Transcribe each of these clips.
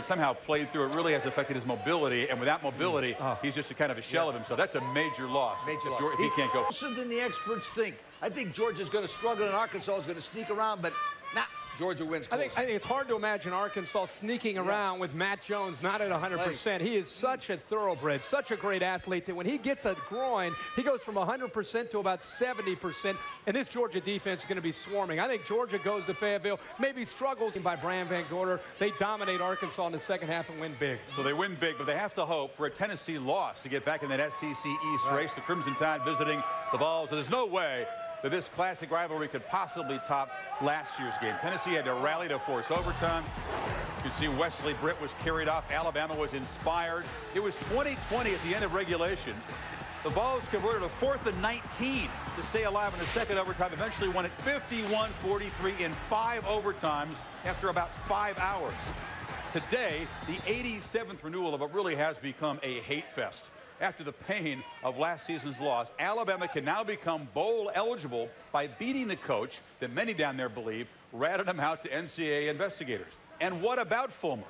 somehow played through. It really has affected his mobility, and without mobility, he's just a kind of a shell of himself. That's a major loss. If he can't go. Closer than the experts think. I think Georgia's going to struggle, and Arkansas is going to sneak around, but Georgia wins close. I think it's hard to imagine Arkansas sneaking around with Matt Jones not at 100%. He is such a thoroughbred, such a great athlete that when he gets a groin, he goes from 100% to about 70%, and this Georgia defense is going to be swarming. I think Georgia goes to Fayetteville, maybe struggles by Bram Van Gorder. They dominate Arkansas in the second half and win big. So they win big, but they have to hope for a Tennessee loss to get back in that SEC East race. The Crimson Tide visiting the Vols, so there's no way that this classic rivalry could possibly top last year's game. Tennessee had to rally to force overtime. You can see Wesley Britt was carried off. Alabama was inspired. It was 20-20 at the end of regulation. The Vols converted a 4th and 19 to stay alive in the second overtime. Eventually won it 51-43 in 5 overtimes after about 5 hours. Today, the 87th renewal of what really has become a hate fest. After the pain of last season's loss, Alabama can now become bowl eligible by beating the coach that many down there believe ratted him out to NCAA investigators. And what about Fulmer?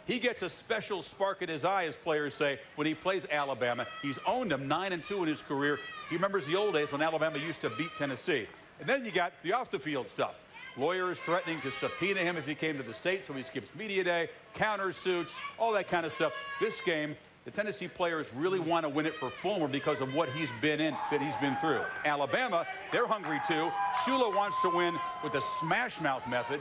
He gets a special spark in his eye, as players say, when he plays Alabama. He's owned them 9-2 in his career. He remembers the old days when Alabama used to beat Tennessee. And then you got the off-the-field stuff. Lawyers threatening to subpoena him if he came to the state, so he skips media day, countersuits, all that kind of stuff. This game, the Tennessee players really want to win it for Fulmer because of what he's been through. Alabama, they're hungry too. Shula wants to win with the smash mouth method.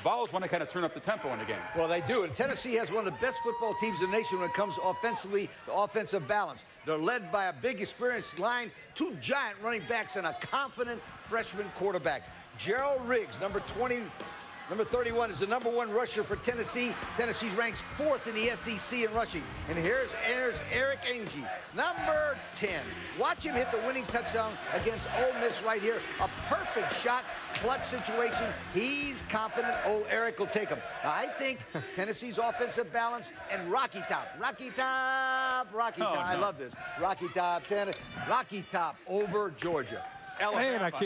Vols want to kind of turn up the tempo in the game. Well, they do. And Tennessee has one of the best football teams in the nation when it comes offensively to offensive balance. They're led by a big, experienced line, 2 giant running backs, and a confident freshman quarterback. Gerald Riggs, number 31, is the #1 rusher for Tennessee. Tennessee ranks 4th in the SEC in rushing. And here's Eric Ainge, number 10. Watch him hit the winning touchdown against Ole Miss right here. A perfect shot, clutch situation. He's confident old Eric will take him. I think Tennessee's offensive balance and Rocky Top. I love this. Rocky Top over Georgia. Alabama. I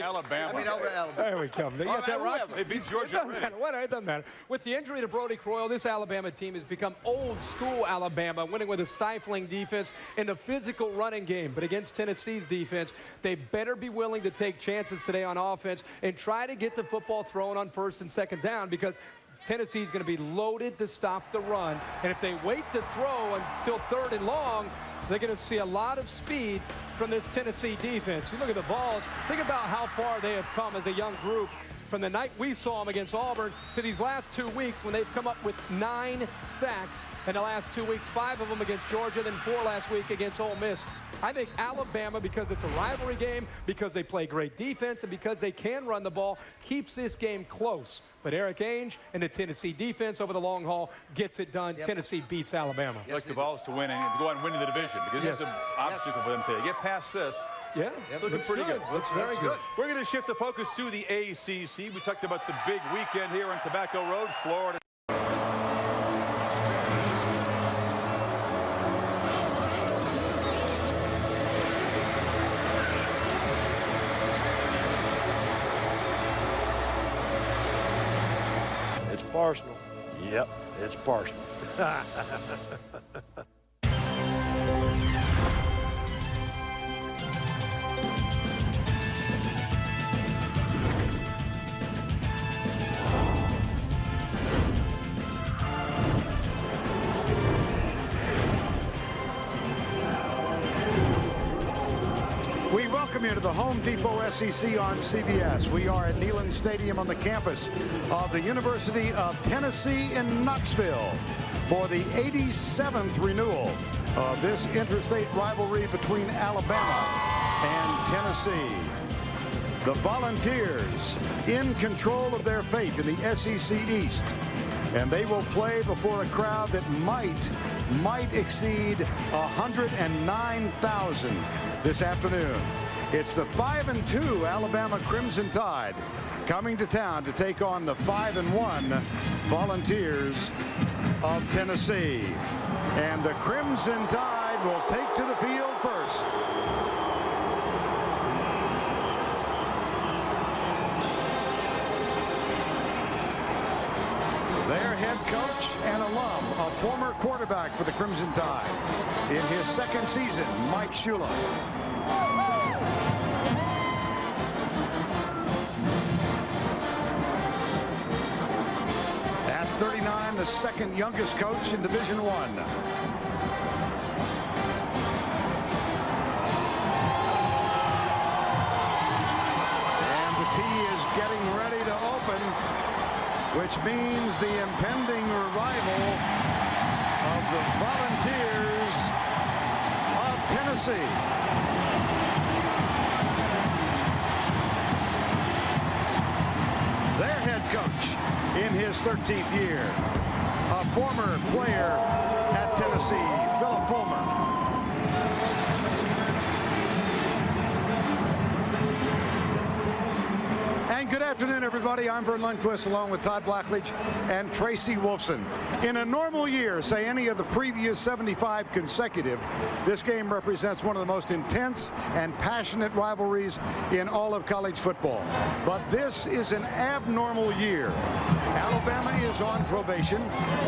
mean, over Alabama. There we come. They got that right. They beat Georgia. It doesn't matter. With the injury to Brody Croyle, this Alabama team has become old-school Alabama, winning with a stifling defense and a physical running game. But against Tennessee's defense, they better be willing to take chances today on offense and try to get the football thrown on 1st and 2nd down, because Tennessee's going to be loaded to stop the run. And if they wait to throw until 3rd and long, they're going to see a lot of speed from this Tennessee defense. You look at the Vols, think about how far they have come as a young group from the night we saw them against Auburn to these last 2 weeks when they've come up with 9 sacks in the last 2 weeks, 5 of them against Georgia, then 4 last week against Ole Miss. I think Alabama, because it's a rivalry game, because they play great defense, and because they can run the ball, keeps this game close. But Eric Ainge and the Tennessee defense over the long haul gets it done. Tennessee beats Alabama. Like the Vols to win and to go on winning the division, because it's an obstacle for them today. Get past this. Yeah, it's looking pretty good. Looks very good. We're going to shift the focus to the ACC. We talked about the big weekend here on Tobacco Road, Florida. It's Barstool. Yep, it's Barstool. We welcome you to the Home Depot SEC on CBS. We are at Neyland Stadium on the campus of the University of Tennessee in Knoxville for the 87th renewal of this interstate rivalry between Alabama and Tennessee. The Volunteers in control of their fate in the SEC East, and they will play before a crowd that might exceed 109,000 this afternoon. It's the 5-2 Alabama Crimson Tide coming to town to take on the 5-1 Volunteers of Tennessee. And the Crimson Tide will take to the field first. Their head coach and alum, a former quarterback for the Crimson Tide. In his second season, Mike Shula. At 39, the second youngest coach in Division I. And the tee is getting ready to open, which means the impending revival of the Volunteers of Tennessee. Their head coach in his 13th year, a former player at Tennessee, Philip Fulmer. And good afternoon, everybody. I'm Vern Lundquist, along with Todd Blackledge and Tracy Wolfson. In a normal year, say any of the previous 75 consecutive, this game represents one of the most intense and passionate rivalries in all of college football. But this is an abnormal year. Alabama is on probation.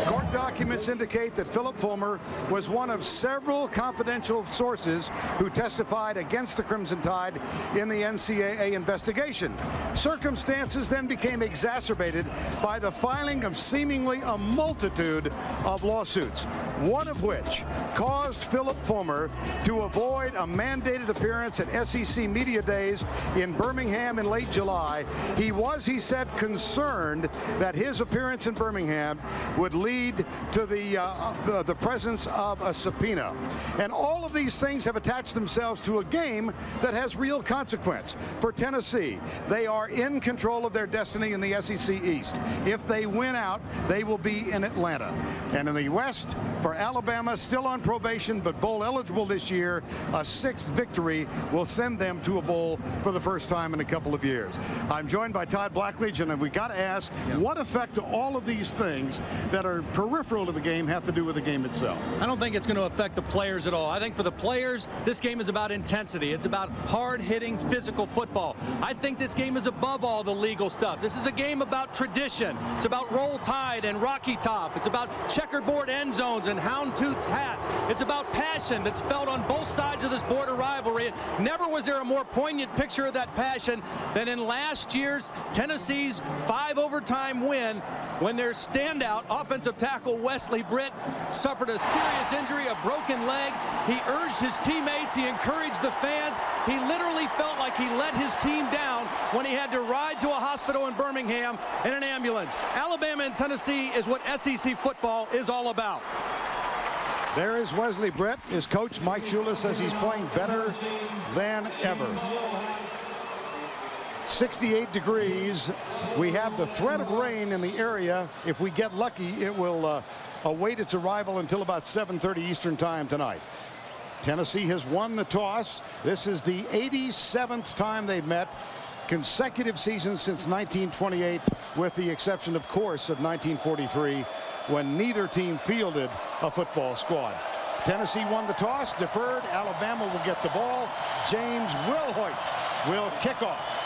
Court documents indicate that Philip Fulmer was one of several confidential sources who testified against the Crimson Tide in the NCAA investigation. Circumstances then became exacerbated by the filing of seemingly a multitude of lawsuits, one of which caused Philip Fulmer to avoid a mandated appearance at SEC Media Days in Birmingham in late July. He was, he said, concerned that his appearance in Birmingham would lead to the presence of a subpoena. And all of these things have attached themselves to a game that has real consequence. For Tennessee, they are in control of their destiny in the SEC East. If they win out, they will be in Atlanta. And in the West, for Alabama, still on probation but bowl eligible this year, a sixth victory will send them to a bowl for the first time in a couple of years. I'm joined by Todd Blackledge, and we got to ask, what effect do all of these things that are peripheral to the game have to do with the game itself? I don't think it's going to affect the players at all. I think for the players, this game is about intensity. It's about hard-hitting, physical football. I think this game is above all the legal stuff. This is a game about tradition. It's about Roll Tide and Rocky Top. It's about checkerboard end zones and houndtooth hats. It's about passion that's felt on both sides of this border rivalry. Never was there a more poignant picture of that passion than in last year's Tennessee's 5 overtime win, when their standout offensive tackle Wesley Britt suffered a serious injury, a broken leg. He urged his teammates, he encouraged the fans. He literally felt like he let his team down when he had to ride to a hospital in Birmingham in an ambulance. Alabama and Tennessee is what SEC football is all about. There is Wesley Britt. His coach, Mike Shula, says he's playing better than ever. 68 degrees. We have the threat of rain in the area. If we get lucky, it will await its arrival until about 7:30 Eastern time tonight. Tennessee has won the toss. This is the 87th time they've met. Consecutive seasons since 1928, with the exception, of course, of 1943, when neither team fielded a football squad. Tennessee won the toss, deferred. Alabama will get the ball. James Wilhoit will kick off.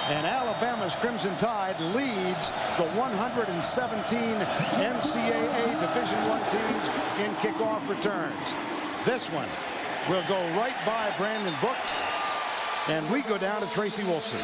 And Alabama's Crimson Tide leads the 117 NCAA Division I teams in kickoff returns. This one will go right by Brandon Brooks. And we go down to Tracy Wolfson.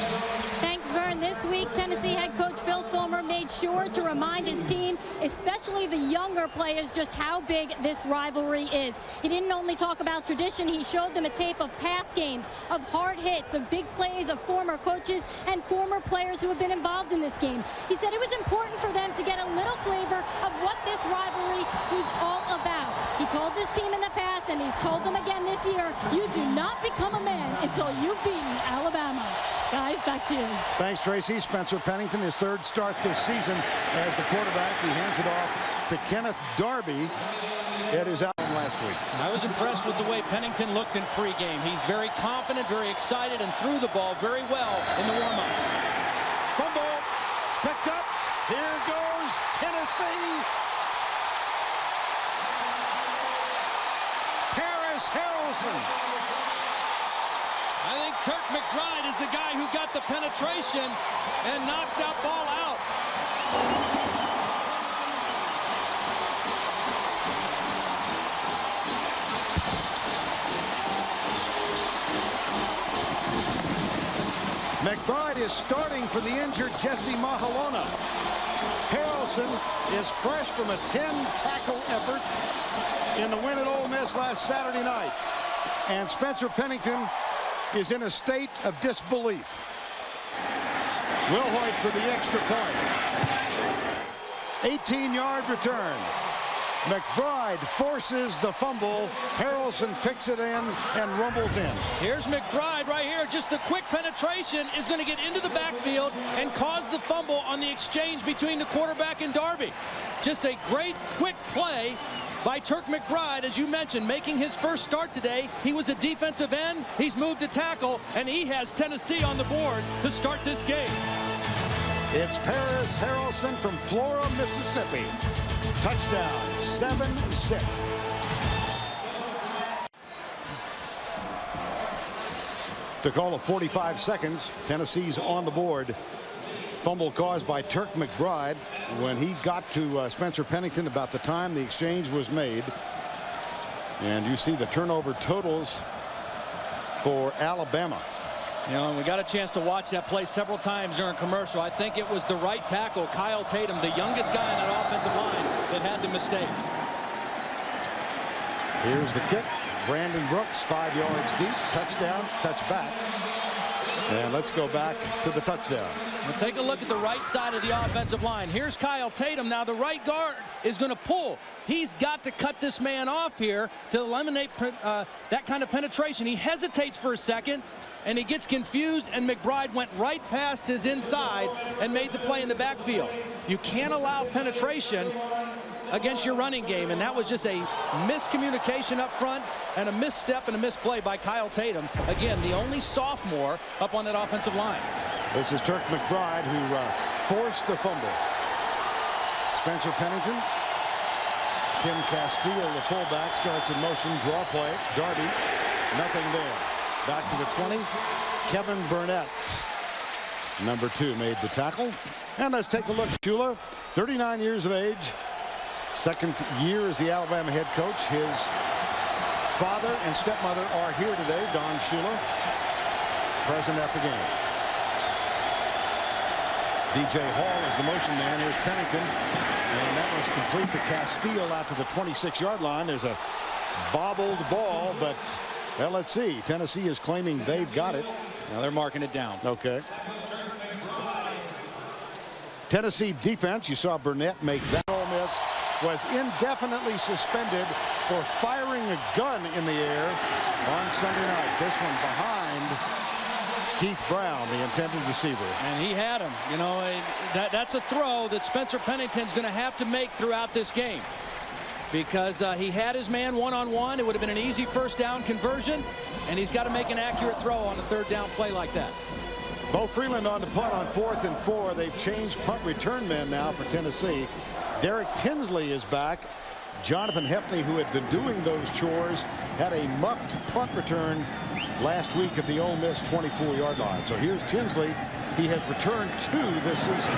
Thanks, Vern. This week, Tennessee head coach Phil Fulmer made sure to remind his team, especially the younger players, just how big this rivalry is. He didn't only talk about tradition, he showed them a tape of past games, of hard hits, of big plays, of former coaches and former players who have been involved in this game. He said it was important for them to get a little flavor of what this rivalry was all about. He told his team in the past, and he's told them again this year, you do not become a man until you've beaten Alabama. Guys, back to you. Thanks, Tracy. Spencer Pennington, his third start this season as the quarterback. He hands it off to Kenneth Darby. It is out last week. I was impressed with the way Pennington looked in pregame. He's very confident, very excited, and threw the ball very well in the warm-ups. Fumble picked up. Here goes Tennessee. Paris Harrelson. I think Turk McBride is the guy who got the penetration and knocked that ball out. McBride is starting for the injured Jesse Mahalona. Harrelson is fresh from a 10-tackle effort in the win at Ole Miss last Saturday night. And Spencer Pennington is in a state of disbelief. Wilhoit for the extra point. 18-yard return. McBride forces the fumble. Harrelson picks it in and rumbles in. Here's McBride right here. Just a quick penetration is going to get into the backfield and cause the fumble on the exchange between the quarterback and Darby. Just a great quick play by Turk McBride, as you mentioned, making his first start today. He was a defensive end. He's moved to tackle, and he has Tennessee on the board to start this game. It's Paris Harrelson from Flora, Mississippi. Touchdown, 7-6. To call of 45 seconds, Tennessee's on the board. Fumble caused by Turk McBride when he got to Spencer Pennington about the time the exchange was made. And you see the turnover totals for Alabama. You know, and we got a chance to watch that play several times during commercial. I think it was the right tackle, Kyle Tatum, the youngest guy in that offensive line, that had the mistake. Here's the kick. Brandon Brooks, 5 yards deep. Touchdown, touchback. And let's go back to the touchdown. We'll take a look at the right side of the offensive line. Here's Kyle Tatum. Now the right guard is going to pull. He's got to cut this man off here to eliminate that kind of penetration. He hesitates for a second, and he gets confused, and McBride went right past his inside and made the play in the backfield. You can't allow penetration against your running game, and that was just a miscommunication up front and a misstep and a misplay by Kyle Tatum. Again, the only sophomore up on that offensive line. This is Turk McBride who forced the fumble. Spencer Pennington. Tim Castile, the fullback, starts in motion, draw play. Darby, nothing there. Back to the 20. Kevin Burnett, number 2, made the tackle. And let's take a look. Shula, 39 years of age. Second year as the Alabama head coach. His father and stepmother are here today. Don Shula, present at the game. DJ Hall is the motion man. Here's Pennington. And that one's complete to Castile out to the 26-yard line. There's a bobbled ball, but well, let's see. Tennessee is claiming they've got it. Now they're marking it down. Okay. Tennessee defense, you saw Burnett make that. Ole Miss was indefinitely suspended for firing a gun in the air on Sunday night. This one behind Keith Brown, the intended receiver. And he had him. You know, that's a throw that Spencer Pennington's going to have to make throughout this game, because he had his man one-on-one. It would have been an easy first down conversion, and he's got to make an accurate throw on a third down play like that. Bo Freeland on the punt on 4th and 4. They've changed punt return men now for Tennessee. Derek Tinsley is back. Jonathan Hepney, who had been doing those chores, had a muffed punt return last week at the Ole Miss 24-yard line. So here's Tinsley. He has returned 2 this season.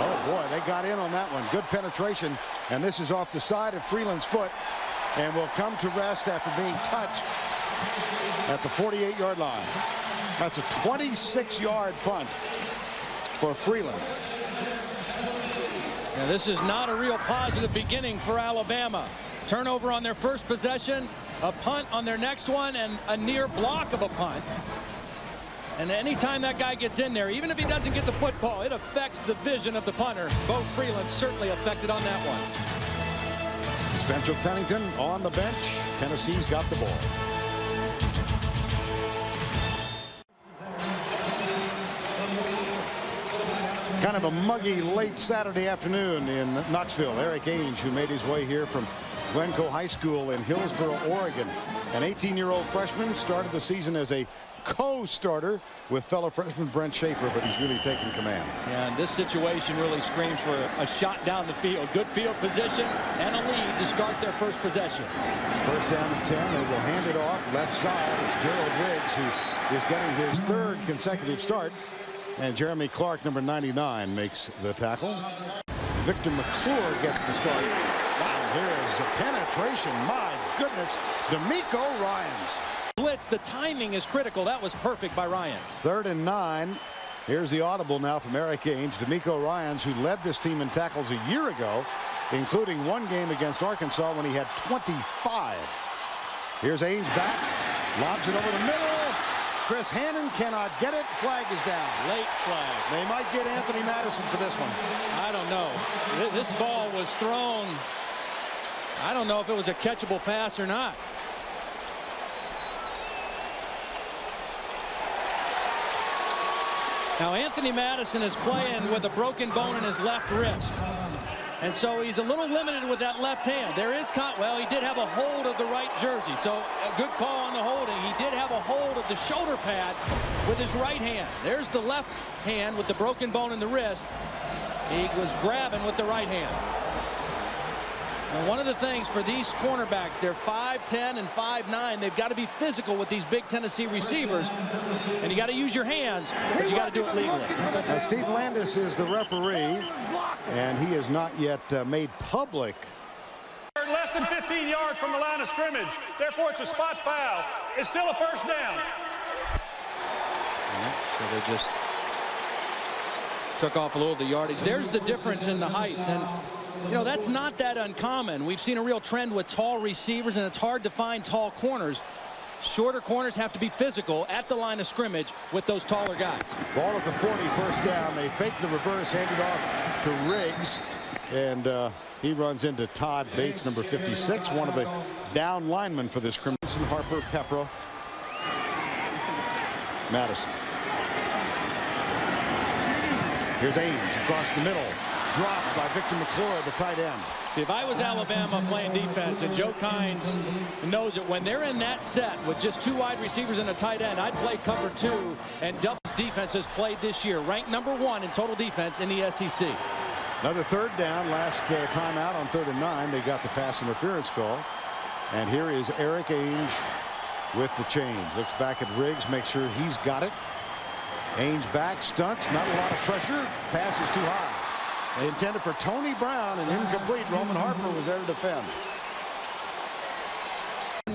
Oh boy, they got in on that one. Good penetration, and this is off the side of Freeland's foot and will come to rest after being touched at the 48-yard line. That's a 26-yard punt for Freeland. Now, this is not a real positive beginning for Alabama. Turnover on their first possession, a punt on their next one, and a near block of a punt. And anytime that guy gets in there, even if he doesn't get the football, it affects the vision of the punter. Bo Freeland certainly affected on that one. Spencer Pennington on the bench. Tennessee's got the ball. Kind of a muggy late Saturday afternoon in Knoxville. Eric Ainge, who made his way here from Glencoe High School in Hillsboro, Oregon. An 18-year-old freshman, started the season as a co-starter with fellow freshman Brent Schaefer, but he's really taken command. Yeah, and this situation really screams for a shot down the field. Good field position and a lead to start their first possession. First down and 10. They will hand it off left side. It's Gerald Riggs, who is getting his 3rd consecutive start. And Jeremy Clark, number 99, makes the tackle. Victor McClure gets the start. Wow, there's a penetration. My goodness. D'Amico Ryans. blitz, the timing is critical. That was perfect by Ryans. 3rd and 9. Here's the audible now from Eric Ainge. D'Amico Ryans, who led this team in tackles a year ago, including one game against Arkansas when he had 25. Here's Ainge back. Lobs it over the middle. Chris Hannon cannot get it. Flag is down. Late flag. They might get Anthony Madison for this one. I don't know. This ball was thrown. I don't know if it was a catchable pass or not. Now Anthony Madison is playing with a broken bone in his left wrist. And so he's a little limited with that left hand. There is, well, he did have a hold of the right jersey. So a good call on the holding. He did have a hold of the shoulder pad with his right hand. There's the left hand with the broken bone in the wrist. He was grabbing with the right hand. And one of the things for these cornerbacks, they're 5'10" and 5'9". They've got to be physical with these big Tennessee receivers. And you got to use your hands, but you got to do it legally. Now, Steve Landis is the referee, and he has not yet made public. Less than 15 yards from the line of scrimmage. Therefore, it's a spot foul. It's still a first down. So they just took off a little of the yardage. There's the difference in the heights. And you know, that's not that uncommon. We've seen a real trend with tall receivers, and it's hard to find tall corners. Shorter corners have to be physical at the line of scrimmage with those taller guys. Ball at the 40, first down. They fake the reverse, hand it off to Riggs, and he runs into Todd Bates, number 56, one of the down linemen for this Crimson. Harper, Pepro, Madison. Here's Ainge across the middle. Dropped by Victor McClure, the tight end. See, if I was Alabama playing defense, and Joe Kynes knows it, when they're in that set with just 2 wide receivers and a tight end, I'd play cover 2, and Duff's defense has played this year, ranked number 1 in total defense in the SEC. Another third down, last time out on 3rd and 9. They got the pass interference call. And here is Eric Ainge with the change. Looks back at Riggs, makes sure he's got it. Ainge back, stunts, not a lot of pressure. Pass is too high. They intended for Tony Brown, and incomplete. Roman Harper was there to defend.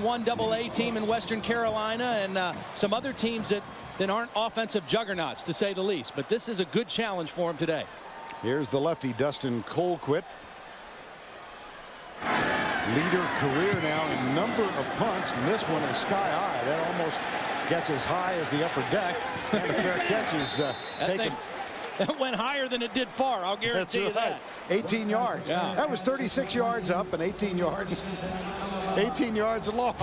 One AA team in Western Carolina, and some other teams that aren't offensive juggernauts, to say the least. But this is a good challenge for him today. Here's the lefty, Dustin Colquitt. Leader career now in number of punts, and this one is sky high. That almost gets as high as the upper deck, and a fair catch is taken. That went higher than it did far, I'll guarantee you that. 18 yards. Yeah. That was 36 yards up and 18 yards long.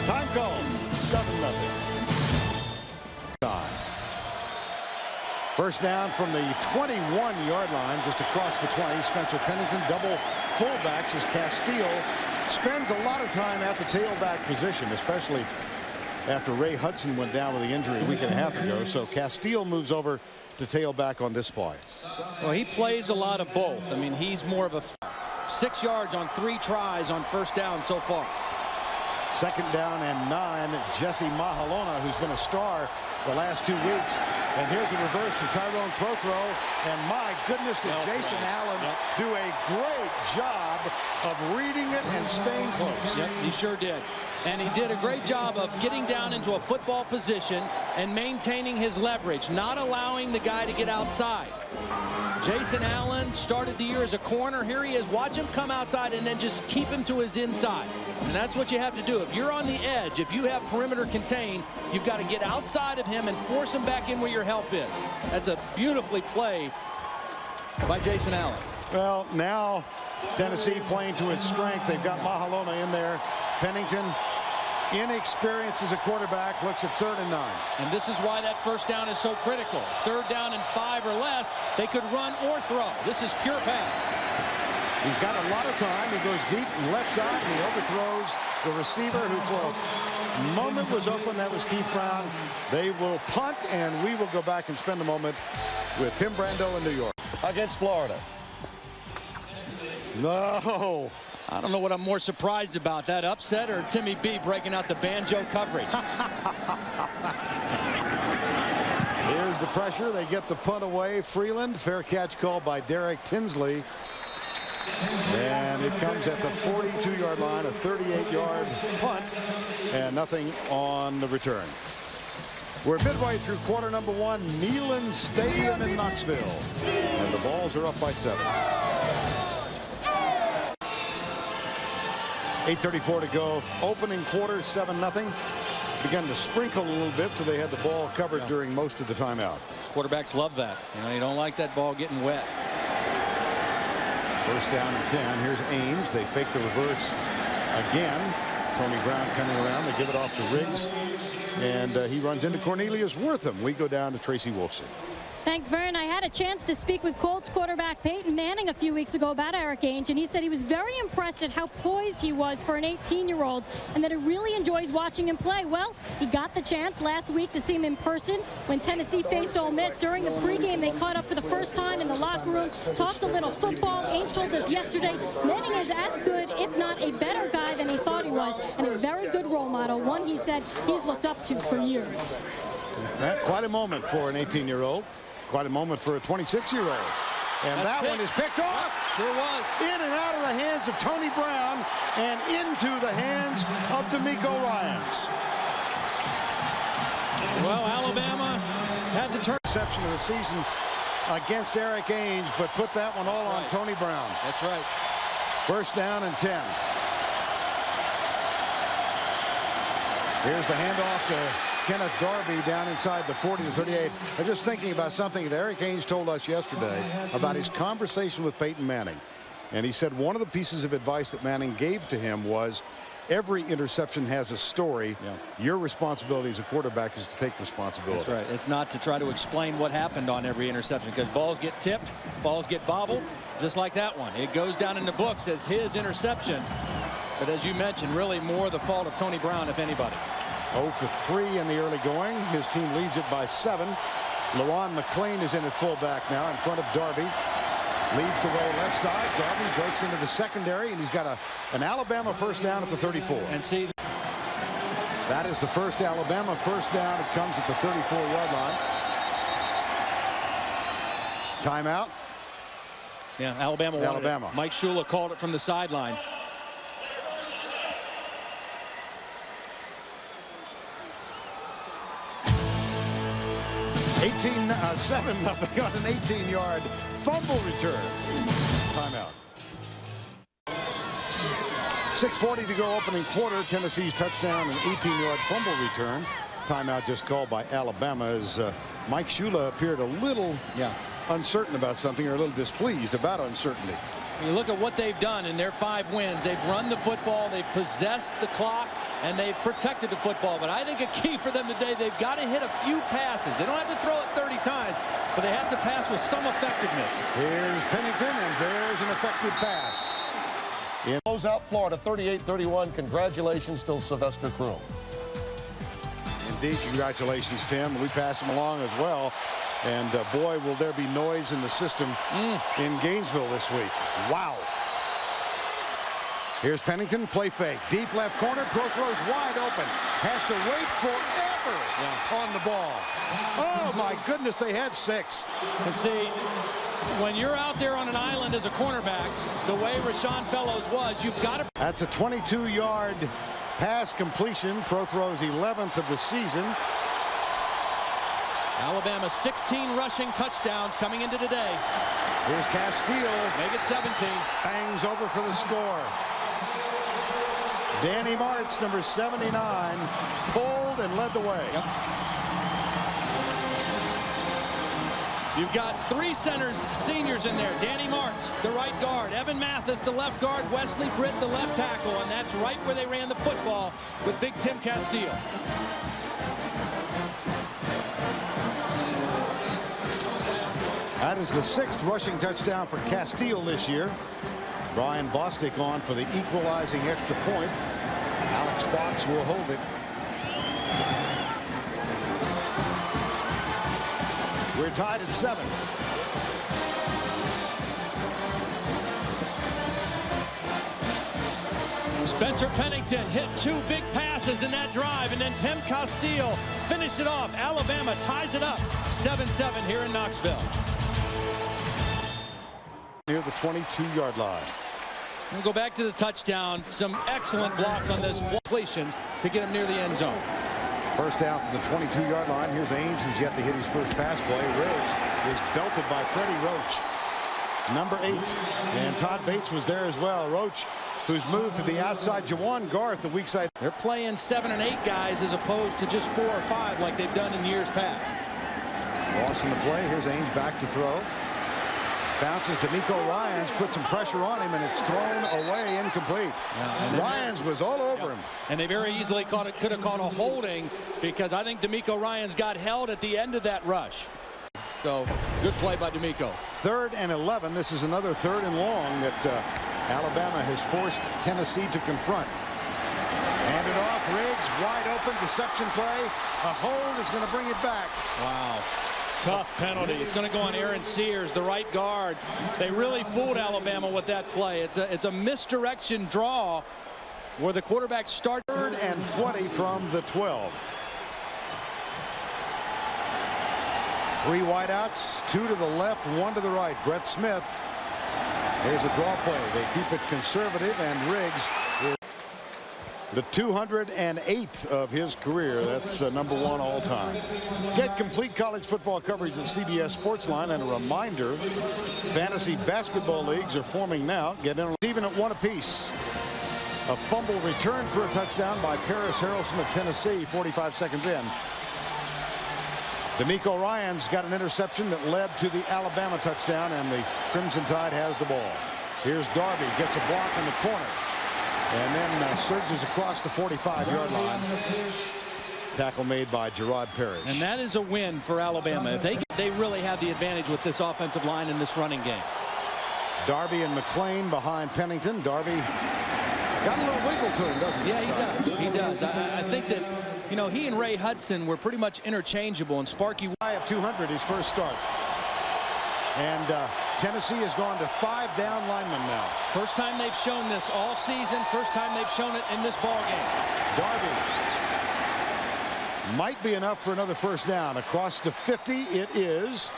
Time call, 7-0. First down from the 21-yard line, just across the 20. Spencer Pennington, double fullbacks as Castile spends a lot of time at the tailback position, especially after Ray Hudson went down with the injury a week and a half ago. So Castile moves over to tailback on this play. Well, he plays a lot of both. I mean, he's more of a 6 yards on 3 tries on first down so far. 2nd down and 9. Jesse Mahalona, who's been a star the last 2 weeks. And here's a reverse to Tyrone Prothro. And my goodness, did Jason Allen do a great job of reading it and staying close. Yep, he sure did. And he did a great job of getting down into a football position and maintaining his leverage, not allowing the guy to get outside. Jason Allen started the year as a corner. Here he is. Watch him come outside and then just keep him to his inside. And that's what you have to do. If you're on the edge, if you have perimeter contained, you've got to get outside of him and force him back in where your help is. That's a beautifully played by Jason Allen. Well, now Tennessee playing to its strength. They've got Mahalona in there. Pennington, inexperienced as a quarterback, looks at 3rd and 9. And this is why that first down is so critical. 3rd down and 5 or less, they could run or throw. This is pure pass. He's got a lot of time. He goes deep and left side, and he overthrows the receiver who for a moment was open. That was Keith Brown. They will punt, and we will go back and spend a moment with Tim Brando in New York. Against Florida. No. I don't know what I'm more surprised about, that upset or Timmy B breaking out the banjo coverage. Here's the pressure. They get the punt away. Freeland, fair catch called by Derek Tinsley. And it comes at the 42-yard line, a 38-yard punt, and nothing on the return. We're midway through quarter number one, Neyland Stadium in Knoxville. And the Vols are up by 7. 8:34 to go. Opening quarter, 7-0. Began to sprinkle a little bit, so they had the ball covered during most of the timeout. Quarterbacks love that. You don't like that ball getting wet. First down and 10. Here's Ames. They fake the reverse again. Tony Brown coming around. They give it off to Riggs. And he runs into Cornelius Wortham. We go down to Tracy Wolfson. Thanks, Vern. I had a chance to speak with Colts quarterback Peyton Manning a few weeks ago about Eric Ainge, and he said he was very impressed at how poised he was for an 18-year-old and that he really enjoys watching him play. Well, he got the chance last week to see him in person when Tennessee faced Ole Miss. During the pregame, they caught up for the first time in the locker room, talked a little football. Ainge told us yesterday Manning is as good, if not a better guy than he thought he was, and a very good role model, one he said he's looked up to for years. Quite a moment for an 18-year-old. Quite a moment for a 26-year-old. And that one is picked off. Sure was. In and out of the hands of Tony Brown and into the hands of DeMeco Ryans. Well, Alabama had to turn. Reception of the season against Eric Ainge, but put that one all on Tony Brown. That's right. First down and 10. Here's the handoff to Kenneth Darby down inside the 40 to 38. I'm just thinking about something that Eric Ainge told us yesterday about his conversation with Peyton Manning. And he said one of the pieces of advice that Manning gave to him was every interception has a story. Yeah. Your responsibility as a quarterback is to take responsibility. That's right. It's not to try to explain what happened on every interception, because balls get tipped, balls get bobbled, just like that one. It goes down in the books as his interception. But as you mentioned, really more the fault of Tony Brown, if anybody. 0 for 3 in the early going. His team leads it by 7. LaRon McClain is in at fullback now in front of Darby. Leads the way left side. Darby breaks into the secondary, and he's got an Alabama first down at the 34. And see, that is the first Alabama first down. It comes at the 34-yard line. Timeout. Yeah, Alabama wanted Alabama. it. Mike Shula called it from the sideline. 7 up on an 18-yard fumble return. Timeout. 6:40 to go opening quarter. Tennessee's touchdown, an 18-yard fumble return. Timeout just called by Alabama as Mike Shula appeared a little uncertain about something, or a little displeased about uncertainty. You look at what they've done in their 5 wins. They've run the football, they've possessed the clock, and they've protected the football. But I think a key for them today, they've got to hit a few passes. They don't have to throw it 30 times, but they have to pass with some effectiveness. Here's Pennington, and there's an effective pass. Close out Florida 38-31. Congratulations to Sylvester Croom. Indeed, congratulations, Tim. We pass him along as well. And boy, will there be noise in the system in Gainesville this week. Wow. Here's Pennington, play fake. Deep left corner, Prothro's wide open. Has to wait forever on the ball. Oh, my goodness, they had 6. And see, when you're out there on an island as a cornerback, the way Rashawn Fellows was, you've got to... That's a 22-yard pass completion. Prothro's 11th of the season. Alabama 16 rushing touchdowns coming into today. Here's Castile. Make it 17. Bangs over for the score. Danny Martz, number 79, pulled and led the way. Yep. You've got 3 centers, seniors in there. Danny Martz, the right guard. Evan Mathis, the left guard. Wesley Britt, the left tackle. And that's right where they ran the football with Big Tim Castile. That is the 6th rushing touchdown for Castile this year. Brian Bostic on for the equalizing extra point. Alex Fox will hold it. We're tied at 7. Spencer Pennington hit 2 big passes in that drive, and then Tim Castile finished it off. Alabama ties it up 7-7 here in Knoxville. Near the 22-yard line. We'll go back to the touchdown. Some excellent blocks on this completions to get him near the end zone. First down from the 22-yard line. Here's Ainge, who's yet to hit his first pass play. Riggs is belted by Freddie Roach, number 8. And Todd Bates was there as well. Roach, who's moved to the outside. Jawan Garth, the weak side. They're playing 7 and 8 guys as opposed to just 4 or 5 like they've done in years past. Loss in the play. Here's Ainge back to throw. Bounces to D'Amico Ryans, put some pressure on him, and it's thrown away, incomplete. Yeah, Ryans was all over him. And they very easily could have caught a holding, because I think D'Amico Ryans got held at the end of that rush. So good play by D'Amico. 3rd and 11. This is another 3rd and long that Alabama has forced Tennessee to confront. Hand it off. Riggs wide open. Deception play. A hold is going to bring it back. Wow. Tough penalty. It's going to go on Aaron Sears, the right guard. They really fooled Alabama with that play. It's a misdirection draw where the quarterback starts. 3rd and 20 from the 12. 3 wideouts, 2 to the left, 1 to the right. Brett Smith. Here's a draw play. They keep it conservative, and Riggs is the 208th of his career. That's number 1 all time. Get complete college football coverage at CBS Sportsline, and a reminder, fantasy basketball leagues are forming now. Get in even at 1 apiece. A fumble return for a touchdown by Paris Harrelson of Tennessee, 45 seconds in. D'Amico Ryans got an interception that led to the Alabama touchdown, and the Crimson Tide has the ball. Here's Darby, gets a block in the corner, and then surges across the 45-yard line. Tackle made by Gerard Parrish. And that is a win for Alabama. They really have the advantage with this offensive line in this running game. Darby and McClain behind Pennington. Darby got a little wiggle to him, doesn't he? Yeah, he does. He does. I think that, you know, he and Ray Hudson were pretty much interchangeable, and Sparky of 200 his first start. And Tennessee has gone to 5 down linemen now. First time they've shown this all season. First time they've shown it in this ball game. Darby might be enough for another first down. Across the 50 it is.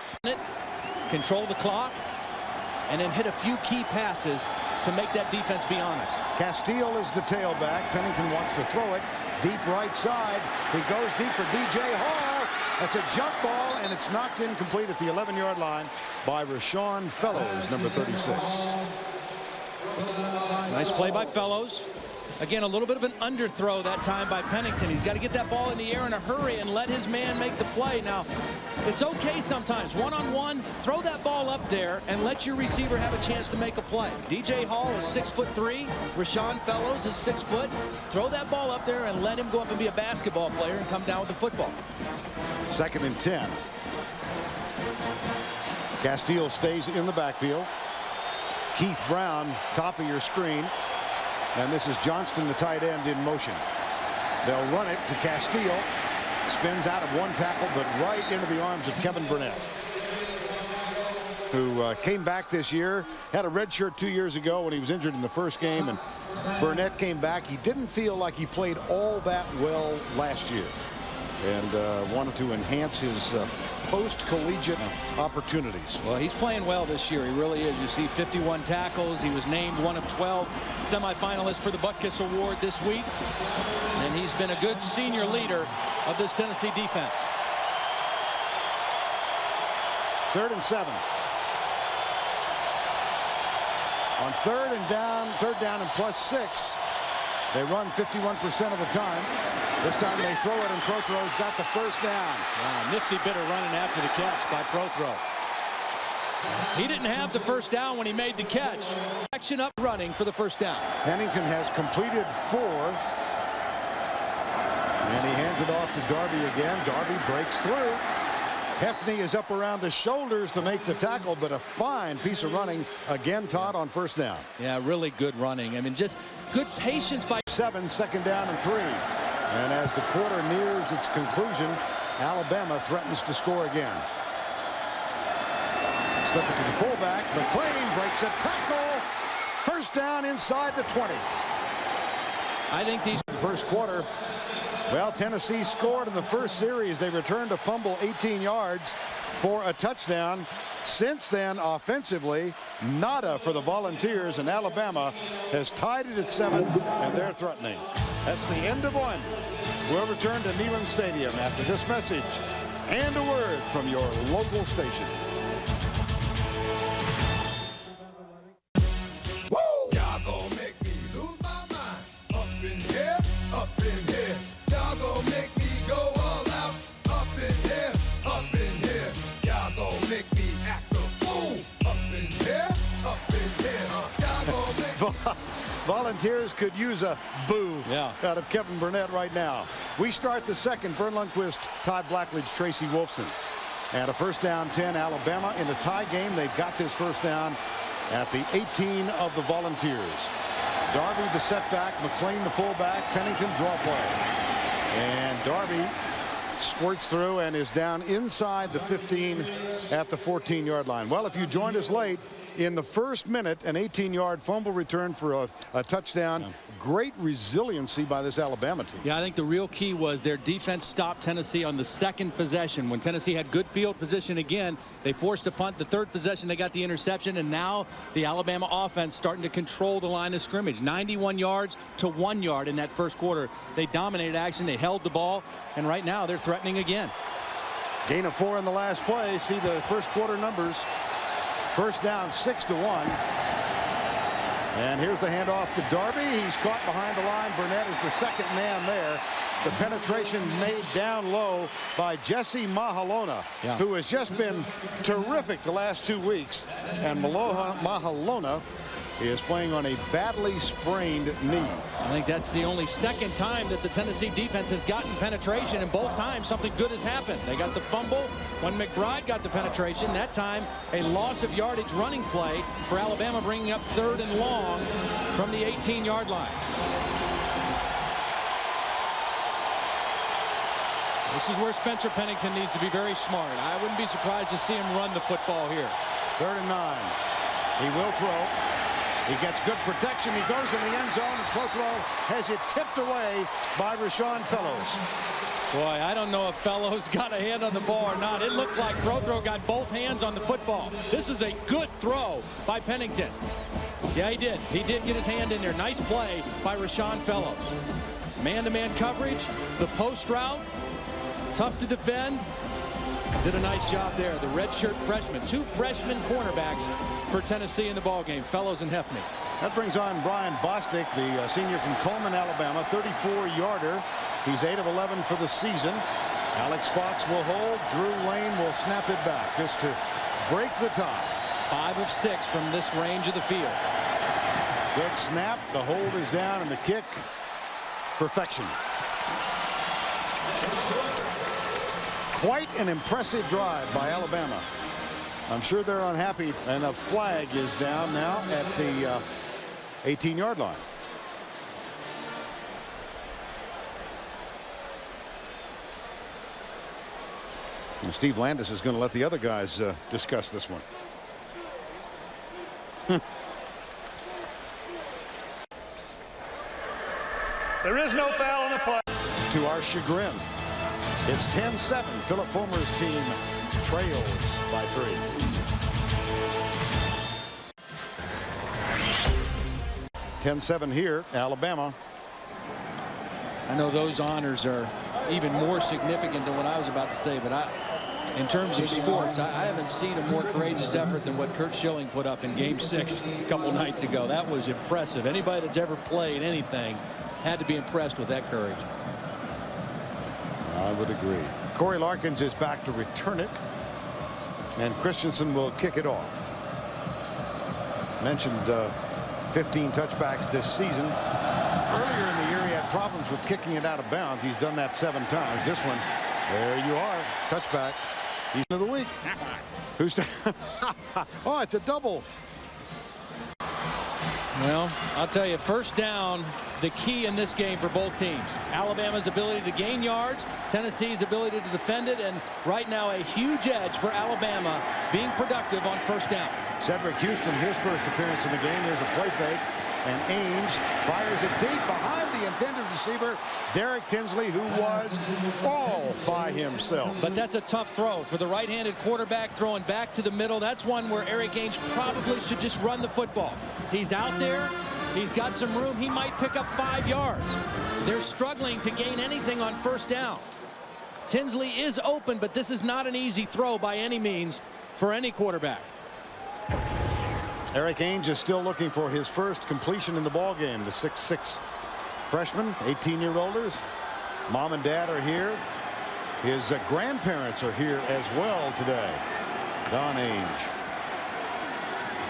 Control the clock and then hit a few key passes to make that defense be honest. Castile is the tailback. Pennington wants to throw it deep right side. He goes deep for DJ Hall. That's a jump ball, and it's knocked incomplete at the 11-yard line by Rashawn Fellows, number 36. Nice play by Fellows. Again, a little bit of an underthrow that time by Pennington. He's got to get that ball in the air in a hurry and let his man make the play. Now, it's okay sometimes. One-on-one, throw that ball up there and let your receiver have a chance to make a play. DJ Hall is 6'3". Rashawn Fellows is 6 foot. Throw that ball up there and let him go up and be a basketball player and come down with the football. 2nd and 10. Castile stays in the backfield. Keith Brown, top of your screen. And this is Johnston, the tight end, in motion. They'll run it to Castile. Spins out of 1 tackle, but right into the arms of Kevin Burnett, who came back this year. Had a red shirt 2 years ago when he was injured in the first game, and Burnett came back. He didn't feel like he played all that well last year, and wanted to enhance his post-collegiate opportunities. Well, he's playing well this year. He really is. You see 51 tackles. He was named one of 12 semifinalists for the Butkus Award this week. And he's been a good senior leader of this Tennessee defense. 3rd and 7. On 3rd down and +6. They run 51% of the time. This time they throw it, and Prothro's got the first down. Wow, nifty bit of running after the catch by Prothro. He didn't have the first down when he made the catch. Action up running for the first down. Pennington has completed 4. And he hands it off to Darby again. Darby breaks through. Hefney is up around the shoulders to make the tackle, but a fine piece of running again, Todd, on first down. Yeah, really good running. I mean, just good patience by 7, 2nd down and 3. And as the quarter nears its conclusion, Alabama threatens to score again. Slip it to the fullback. McClain breaks a tackle. First down inside the 20. I think these first quarter. Well, Tennessee scored in the first series. They returned a fumble 18 yards for a touchdown. Since then, offensively, nada for the Volunteers, and Alabama has tied it at 7, and they're threatening. That's the end of one. We'll return to Neyland Stadium after this message and a word from your local station. Y'all gon' make me lose my mind. Up in here, up in here. Y'all gon' make me go all out. Up in here, up in here. Y'all gon' make me act a fool. Up in here, up in here. Y'all gon' make me... Volunteers could use a boo out of Kevin Burnett right now. We start the second. Vern Lundquist, Todd Blackledge, Tracy Wolfson. And a first down 10, Alabama in a tie game. They've got this first down at the 18 of the Volunteers. Darby the setback, McLean the fullback, Pennington draw play. And Darby squirts through and is down inside the 15 at the 14-yard line. Well, if you joined us late, in the first minute, an 18-yard fumble return for a touchdown. Yeah. Great resiliency by this Alabama team. Yeah, I think the real key was their defense stopped Tennessee on the second possession. When Tennessee had good field position again, they forced a punt. The third possession, they got the interception, and now the Alabama offense starting to control the line of scrimmage. 91 yards to 1 yard in that first quarter. They dominated action. They held the ball, and right now they're threatening again. Gain of 4 in the last play. See the first quarter numbers. First down, 6-1. And here's the handoff to Darby. He's caught behind the line. Burnett is the second man there. The penetration made down low by Jesse Mahalona, who has just been terrific the last 2 weeks. And Mahalona is playing on a badly sprained knee. I think that's the only second time that the Tennessee defense has gotten penetration, and both times something good has happened. They got the fumble when McBride got the penetration. That time a loss of yardage running play for Alabama, bringing up 3rd and long from the 18-yard line. This is where Spencer Pennington needs to be very smart. I wouldn't be surprised to see him run the football here. 3rd and 9. He will throw. He gets good protection. He goes in the end zone. And Prothro has it tipped away by Rashawn Fellows. Boy, I don't know if Fellows got a hand on the ball or not. It looked like Prothro got both hands on the football. This is a good throw by Pennington. Yeah, he did. He did get his hand in there. Nice play by Rashawn Fellows. Man-to-man coverage, the post route, tough to defend. Did a nice job there. The redshirt freshman, 2 freshman cornerbacks for Tennessee in the ballgame, Fellows and Heffney. That brings on Brian Bostic, the senior from Coleman, Alabama, 34-yarder. He's 8 of 11 for the season. Alex Fox will hold. Drew Lane will snap it back just to break the tie. 5 of 6 from this range of the field. Good snap. The hold is down, and the kick, perfection. Quite an impressive drive by Alabama. I'm sure they're unhappy, and a flag is down now at the 18-yard line. And Steve Landis is going to let the other guys discuss this one. There is no foul on the play. To our chagrin, it's 10-7. Philip Fulmer's team trails by 3. (10-7) here, Alabama. I know those honors are even more significant than what I was about to say, but in terms of sports, I haven't seen a more courageous effort than what Curt Schilling put up in Game 6 a couple nights ago. That was impressive. Anybody that's ever played anything had to be impressed with that courage. I would agree. Corey Larkins is back to return it, and Christensen will kick it off. Mentioned 15 touchbacks this season. Earlier in the year, he had problems with kicking it out of bounds. He's done that 7 times. This one, there you are, touchback. He's of the week. Who's oh, it's a double. Well, I'll tell you, first down, the key in this game for both teams. Alabama's ability to gain yards, Tennessee's ability to defend it, and right now a huge edge for Alabama being productive on first down. Cedric Houston, his first appearance in the game. Here's a play fake. And Ainge fires it deep behind the intended receiver, Derek Tinsley, who was all by himself. But that's a tough throw for the right-handed quarterback throwing back to the middle. That's one where Eric Ainge probably should just run the football. He's out there. He's got some room. He might pick up 5 yards. They're struggling to gain anything on first down. Tinsley is open, but this is not an easy throw by any means for any quarterback. Eric Ainge is still looking for his first completion in the ball game. The 6'6" freshman, 18-year-olders. Mom and dad are here. His grandparents are here as well today. Don Ainge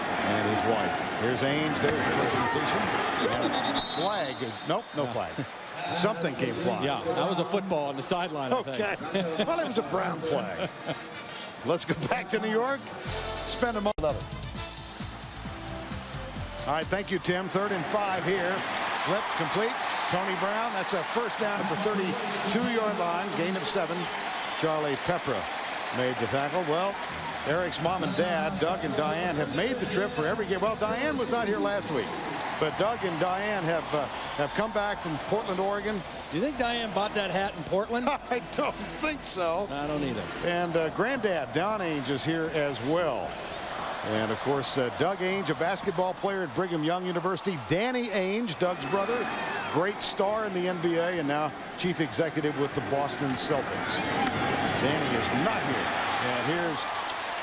and his wife. Here's Ainge. There's the first completion. And a flag. Nope, no flag. Something came flying. Yeah, that was a football on the sideline. Okay. Well, it was a brown flag. Let's go back to New York. Spend a moment. All right, thank you, Tim. 3rd and 5 here. Flip complete. Tony Brown. That's a first down at the 32-yard line. Gain of 7. Charlie Pepra made the tackle. Well, Eric's mom and dad, Doug and Diane, have made the trip for every game. Well, Diane was not here last week, but Doug and Diane have come back from Portland, Oregon. Do you think Diane bought that hat in Portland? I don't think so. I don't either. And granddad, Don Ainge, is here as well. And, of course, Doug Ainge, a basketball player at Brigham Young University. Danny Ainge, Doug's brother, great star in the NBA, and now chief executive with the Boston Celtics. Danny is not here. And here's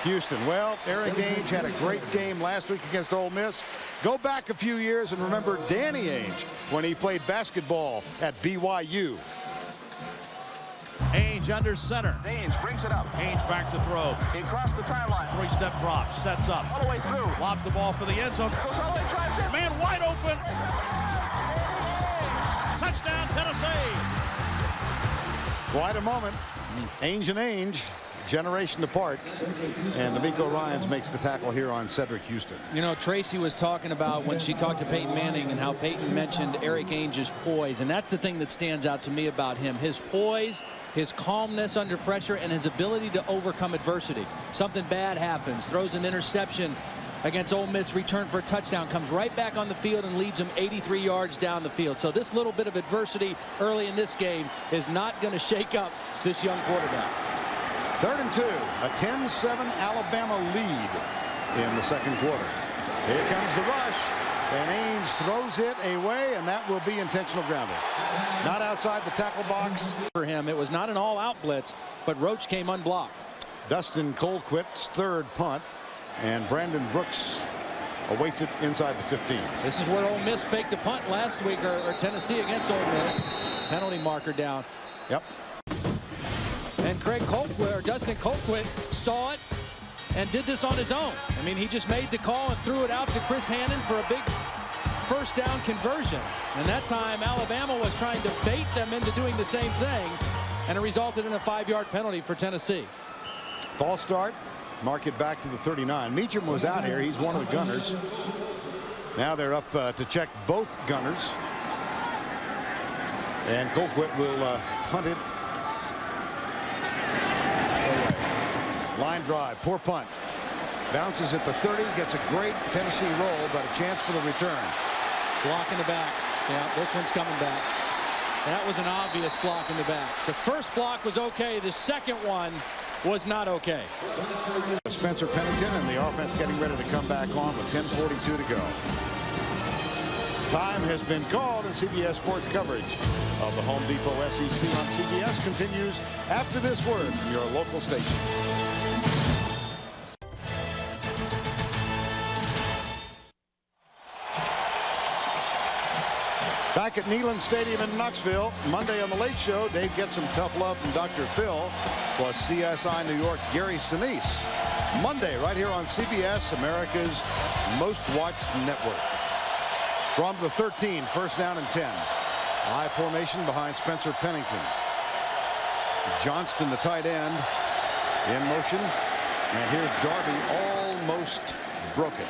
Houston. Well, Eric Ainge had a great game last week against Ole Miss. Go back a few years and remember Danny Ainge when he played basketball at BYU. Ainge under center. Ainge brings it up. Ainge back to throw. He crossed the timeline. 3-step drop. Sets up. All the way through. Lobs the ball for the end zone. Goes all the way, drives in. Man wide open. Touchdown, Tennessee. Quite a moment. Ainge and Ainge, generation apart. And D'Amico Ryans makes the tackle here on Cedric Houston. You know, Tracy was talking about when she talked to Peyton Manning and how Peyton mentioned Eric Ainge's poise. And that's the thing that stands out to me about him. His poise, his calmness under pressure, and his ability to overcome adversity. Something bad happens, throws an interception against Ole Miss, return for a touchdown, comes right back on the field and leads them 83 yards down the field. So this little bit of adversity early in this game is not going to shake up this young quarterback. 3rd and 2, a 10-7 Alabama lead in the second quarter. Here comes the rush, and Ainge throws it away, and that will be intentional grounding. Not outside the tackle box. For him, it was not an all-out blitz, but Roach came unblocked. Dustin Colquitt's 3rd punt, and Brandon Brooks awaits it inside the 15. This is where Ole Miss faked a punt last week, or Tennessee against Ole Miss. Penalty marker down. Yep. And Craig Colquitt, or Dustin Colquitt, saw it and did this on his own. I mean, he just made the call and threw it out to Chris Hannon for a big first down conversion. And that time, Alabama was trying to bait them into doing the same thing, and it resulted in a 5-yard penalty for Tennessee. False start. Mark it back to the 39. Meacham was out here. He's one of the gunners. Now they're up to check both gunners. And Colquitt will punt it away. Line drive. Poor punt. Bounces at the 30. Gets a great Tennessee roll, but a chance for the return. Block in the back. Yeah, this one's coming back. That was an obvious block in the back. The first block was okay. The second one was not okay. Spencer Pennington and the offense getting ready to come back on with 10:42 to go. Time has been called, and CBS Sports coverage of the Home Depot SEC on CBS continues after this word from your local station. Back at Neyland Stadium in Knoxville, Monday on The Late Show, Dave gets some tough love from Dr. Phil, plus CSI New York's Gary Sinise. Monday, right here on CBS, America's most watched network. From the 13, first down and 10. High formation behind Spencer Pennington. Johnston, the tight end, in motion. And here's Darby, almost broken.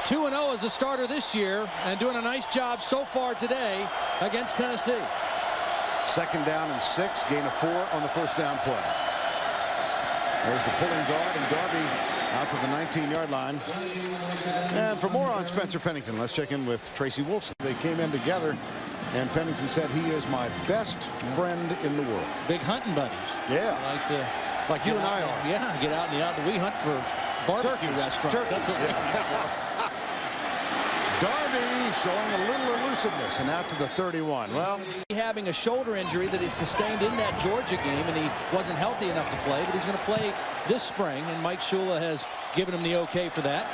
2-0 as a starter this year and doing a nice job so far today against Tennessee. 2nd down and 6, gain of 4 on the first down play. There's the pulling guard, and Darby out to the 19-yard line. And for more on Spencer Pennington, let's check in with Tracy Wolfson. They came in together, and Pennington said he is my best friend in the world. Big hunting buddies. Yeah. Like you and I are. Yeah, get out in the outdoor. We hunt for barbecue restaurants. That's what Darby showing a little elusiveness, and out to the 31. Well, having a shoulder injury that he sustained in that Georgia game, and he wasn't healthy enough to play, but he's going to play this spring, and Mike Shula has given him the okay for that.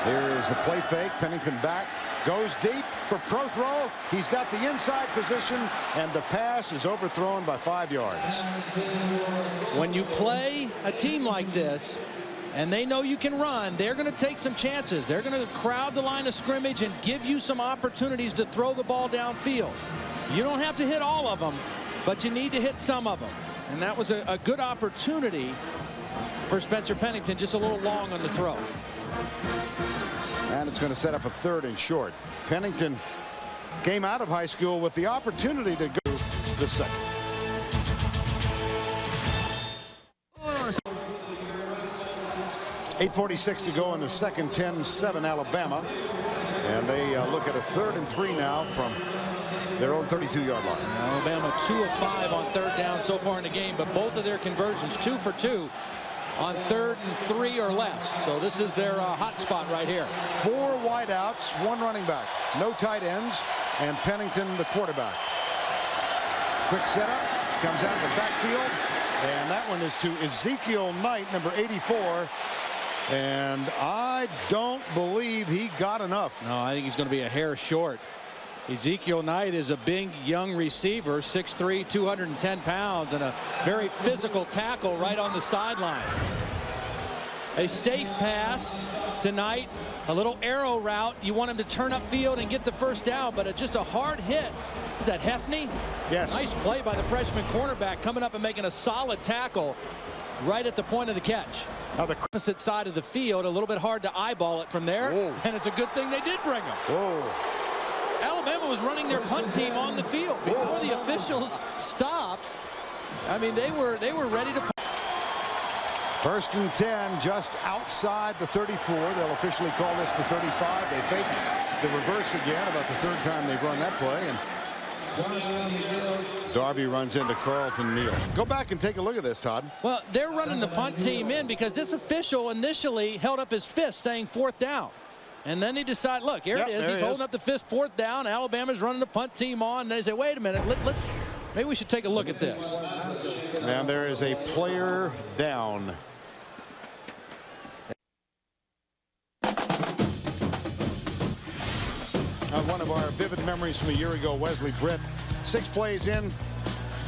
Here's the play fake. Pennington back, goes deep for pro throw. He's got the inside position, and the pass is overthrown by 5 yards. When you play a team like this, and they know you can run, they're going to take some chances. They're going to crowd the line of scrimmage and give you some opportunities to throw the ball downfield. You don't have to hit all of them, but you need to hit some of them. And that was a good opportunity for Spencer Pennington, just a little long on the throw. And it's going to set up a 3rd and short. Pennington came out of high school with the opportunity to go the second. .846 to go in the second. 10-7 Alabama, and they look at a 3rd and 3 now from their own 32-yard line. Alabama 2 of 5 on 3rd down so far in the game, but both of their conversions 2 for 2 on 3rd and 3 or less. So this is their hot spot right here. 4 wideouts, 1 running back, no tight ends, and Pennington the quarterback. Quick setup, comes out of the backfield, and that one is to Ezekiel Knight, number 84. And I don't believe he got enough. No, I think he's going to be a hair short. Ezekiel Knight is a big young receiver, 6'3", 210 pounds, and a very physical tackle right on the sideline. A safe pass tonight, a little arrow route. You want him to turn upfield and get the first down, but it's just a hard hit. Is that Hefney? Yes. Nice play by the freshman cornerback, coming up and making a solid tackle right at the point of the catch. Now the opposite side of the field, a little bit hard to eyeball it from there. Whoa. And it's a good thing they did bring him. Whoa. Alabama was running their punt team on the field before the officials stopped. I mean, they were ready to punt. 1st and 10, just outside the 34. They'll officially call this the 35. They fake the reverse again, about the 3rd time they've run that play, and Darby runs into Carlton Neal. Go back and take a look at this, Todd. Well, they're running the punt team in because this official initially held up his fist saying 4th down. And then he decided, look, here it is. He's holding up the fist, 4th down. Alabama's running the punt team on. And they say, wait a minute, maybe we should take a look at this. And there is a player down. One of our vivid memories from a year ago, Wesley Britt, 6 plays in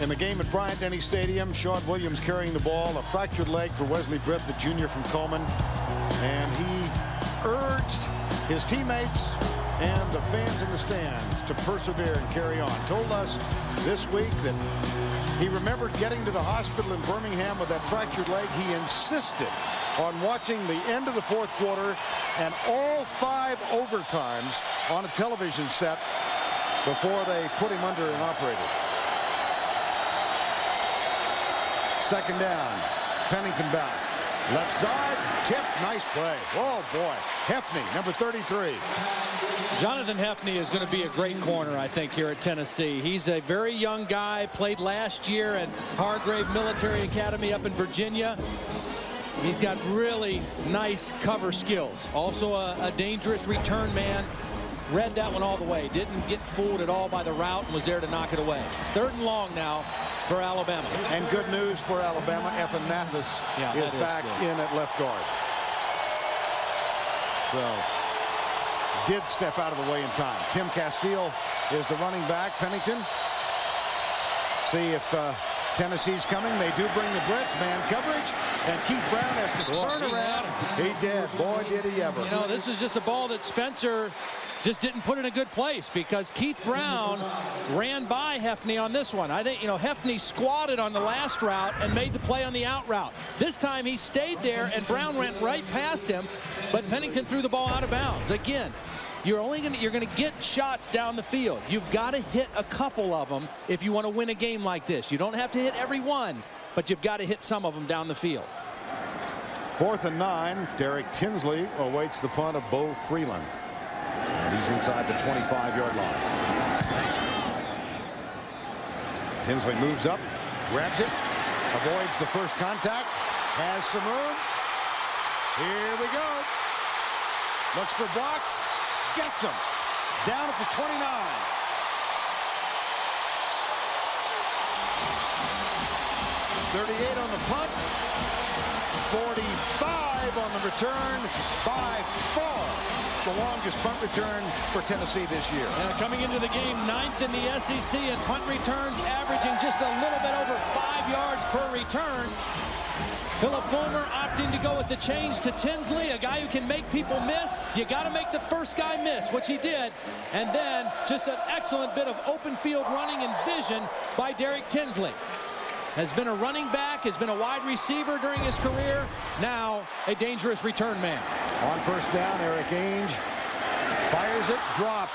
the game at Bryant-Denny Stadium. Sean Williams carrying the ball, a fractured leg for Wesley Britt, the junior from Coleman, and he urged his teammates and the fans in the stands to persevere and carry on. Told us this week that he remembered getting to the hospital in Birmingham with that fractured leg. He insisted on watching the end of the 4th quarter and all 5 overtimes on a television set before they put him under and operated. 2nd down, Pennington back. Left side, tip, nice play. Oh, boy. Hefney, number 33. Jonathan Hefney is going to be a great corner, I think, here at Tennessee. He's a very young guy, played last year at Hargrave Military Academy up in Virginia. He's got really nice cover skills. Also a dangerous return man. Read that one all the way. Didn't get fooled at all by the route and was there to knock it away. 3rd and long now for Alabama. And good news for Alabama. Ethan Mathis is back in at left guard. So did step out of the way in time. Tim Castile is the running back. Pennington. See if Tennessee's coming. They do bring the blitz, man coverage, and Keith Brown has to turn around. He did. Boy, did he ever. You know, this is just a ball that Spencer just didn't put in a good place because Keith Brown ran by Hefney on this one. I think, you know, Hefney squatted on the last route and made the play on the out route. This time he stayed there and Brown went right past him, but Pennington threw the ball out of bounds. Again, you're going to get shots down the field. You've got to hit a couple of them if you want to win a game like this. You don't have to hit every one, but you've got to hit some of them down the field. 4th and 9. Derek Tinsley awaits the punt of Bo Freeland. And he's inside the 25-yard line. Tinsley moves up, grabs it, avoids the first contact, has some room. Here we go. Looks for blocks, gets him. Down at the 29. 38 on the punt. 45 on the return. By far the longest punt return for Tennessee this year. Coming into the game, 9th in the SEC in punt returns, averaging just a little bit over 5 yards per return. Philip Fulmer opting to go with the change to Tinsley, a guy who can make people miss. You got to make the first guy miss, which he did. And then just an excellent bit of open field running and vision by Derek Tinsley. Has been a running back, has been a wide receiver during his career. Now a dangerous return man. On first down, Eric Ainge fires it, dropped.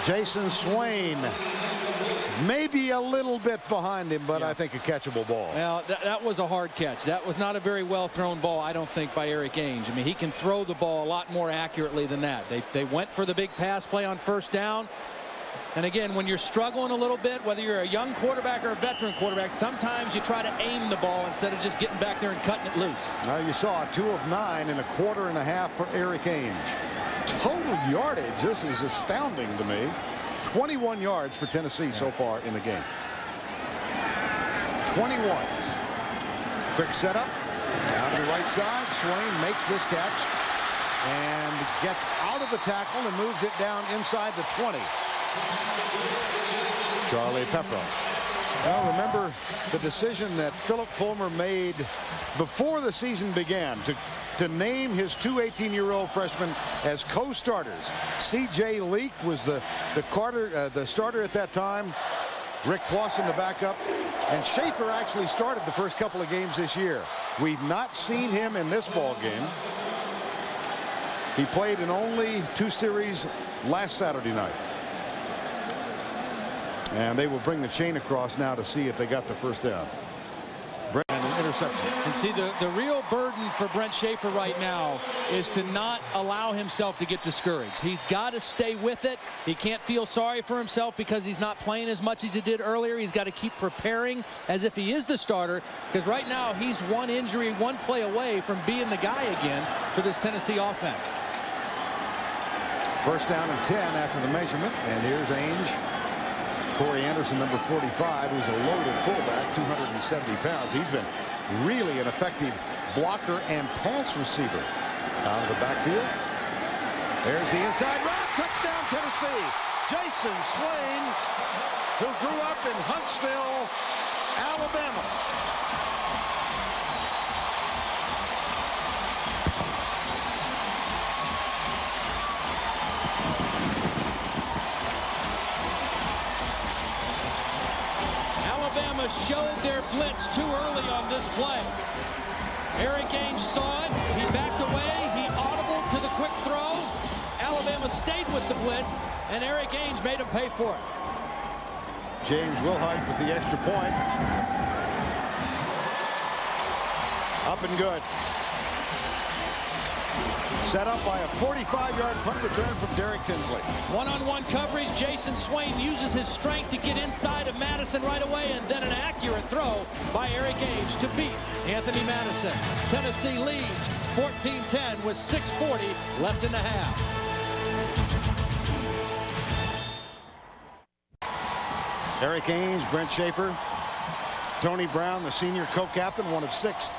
Jason Swain maybe a little bit behind him, but I think a catchable ball. Well, that was a hard catch. That was not a very well thrown ball, I don't think, by Eric Ainge. I mean, he can throw the ball a lot more accurately than that. They went for the big pass play on first down. And again, when you're struggling a little bit, whether you're a young quarterback or a veteran quarterback, sometimes you try to aim the ball instead of just getting back there and cutting it loose. Now you saw 2 of 9 in a quarter and a half for Eric Ainge. Total yardage, this is astounding to me. 21 yards for Tennessee so far in the game. 21. Quick setup. Down to the right side. Swain makes this catch and gets out of the tackle and moves it down inside the 20. Charlie Pepper. Well, remember the decision that Philip Fulmer made before the season began to name his 2 18-year-old freshmen as co-starters. C.J. Leak was the starter at that time. Rick Clausen the backup. And Schaefer actually started the first couple of games this year. We've not seen him in this ball game. He played in only 2 series last Saturday night. And they will bring the chain across now to see if they got the first down. And an interception. And see, the real burden for Brent Schaefer right now is to not allow himself to get discouraged. He's got to stay with it. He can't feel sorry for himself because he's not playing as much as he did earlier. He's got to keep preparing as if he is the starter, because right now he's 1 injury, 1 play away from being the guy again for this Tennessee offense. First down and 10 after the measurement. And here's Ainge. Corey Anderson, number 45, who's a loaded fullback, 270 pounds. He's been really an effective blocker and pass receiver. Out of the backfield. There's the inside route. Touchdown, Tennessee. Jason Swain, who grew up in Huntsville, Alabama. Alabama showed their blitz too early on this play. Eric Ainge saw it. He backed away. He audibled to the quick throw. Alabama stayed with the blitz, and Eric Ainge made him pay for it. James Wilhite with the extra point. Up and good. Set up by a 45-yard punt return from Derek Tinsley. One-on-one coverage. Jason Swain uses his strength to get inside of Madison right away, and then an accurate throw by Eric Ainge to beat Anthony Madison. Tennessee leads 14-10 with 6:40 left in the half. Eric Ainge, Brent Schaefer, Tony Brown, the senior co-captain, one of 6.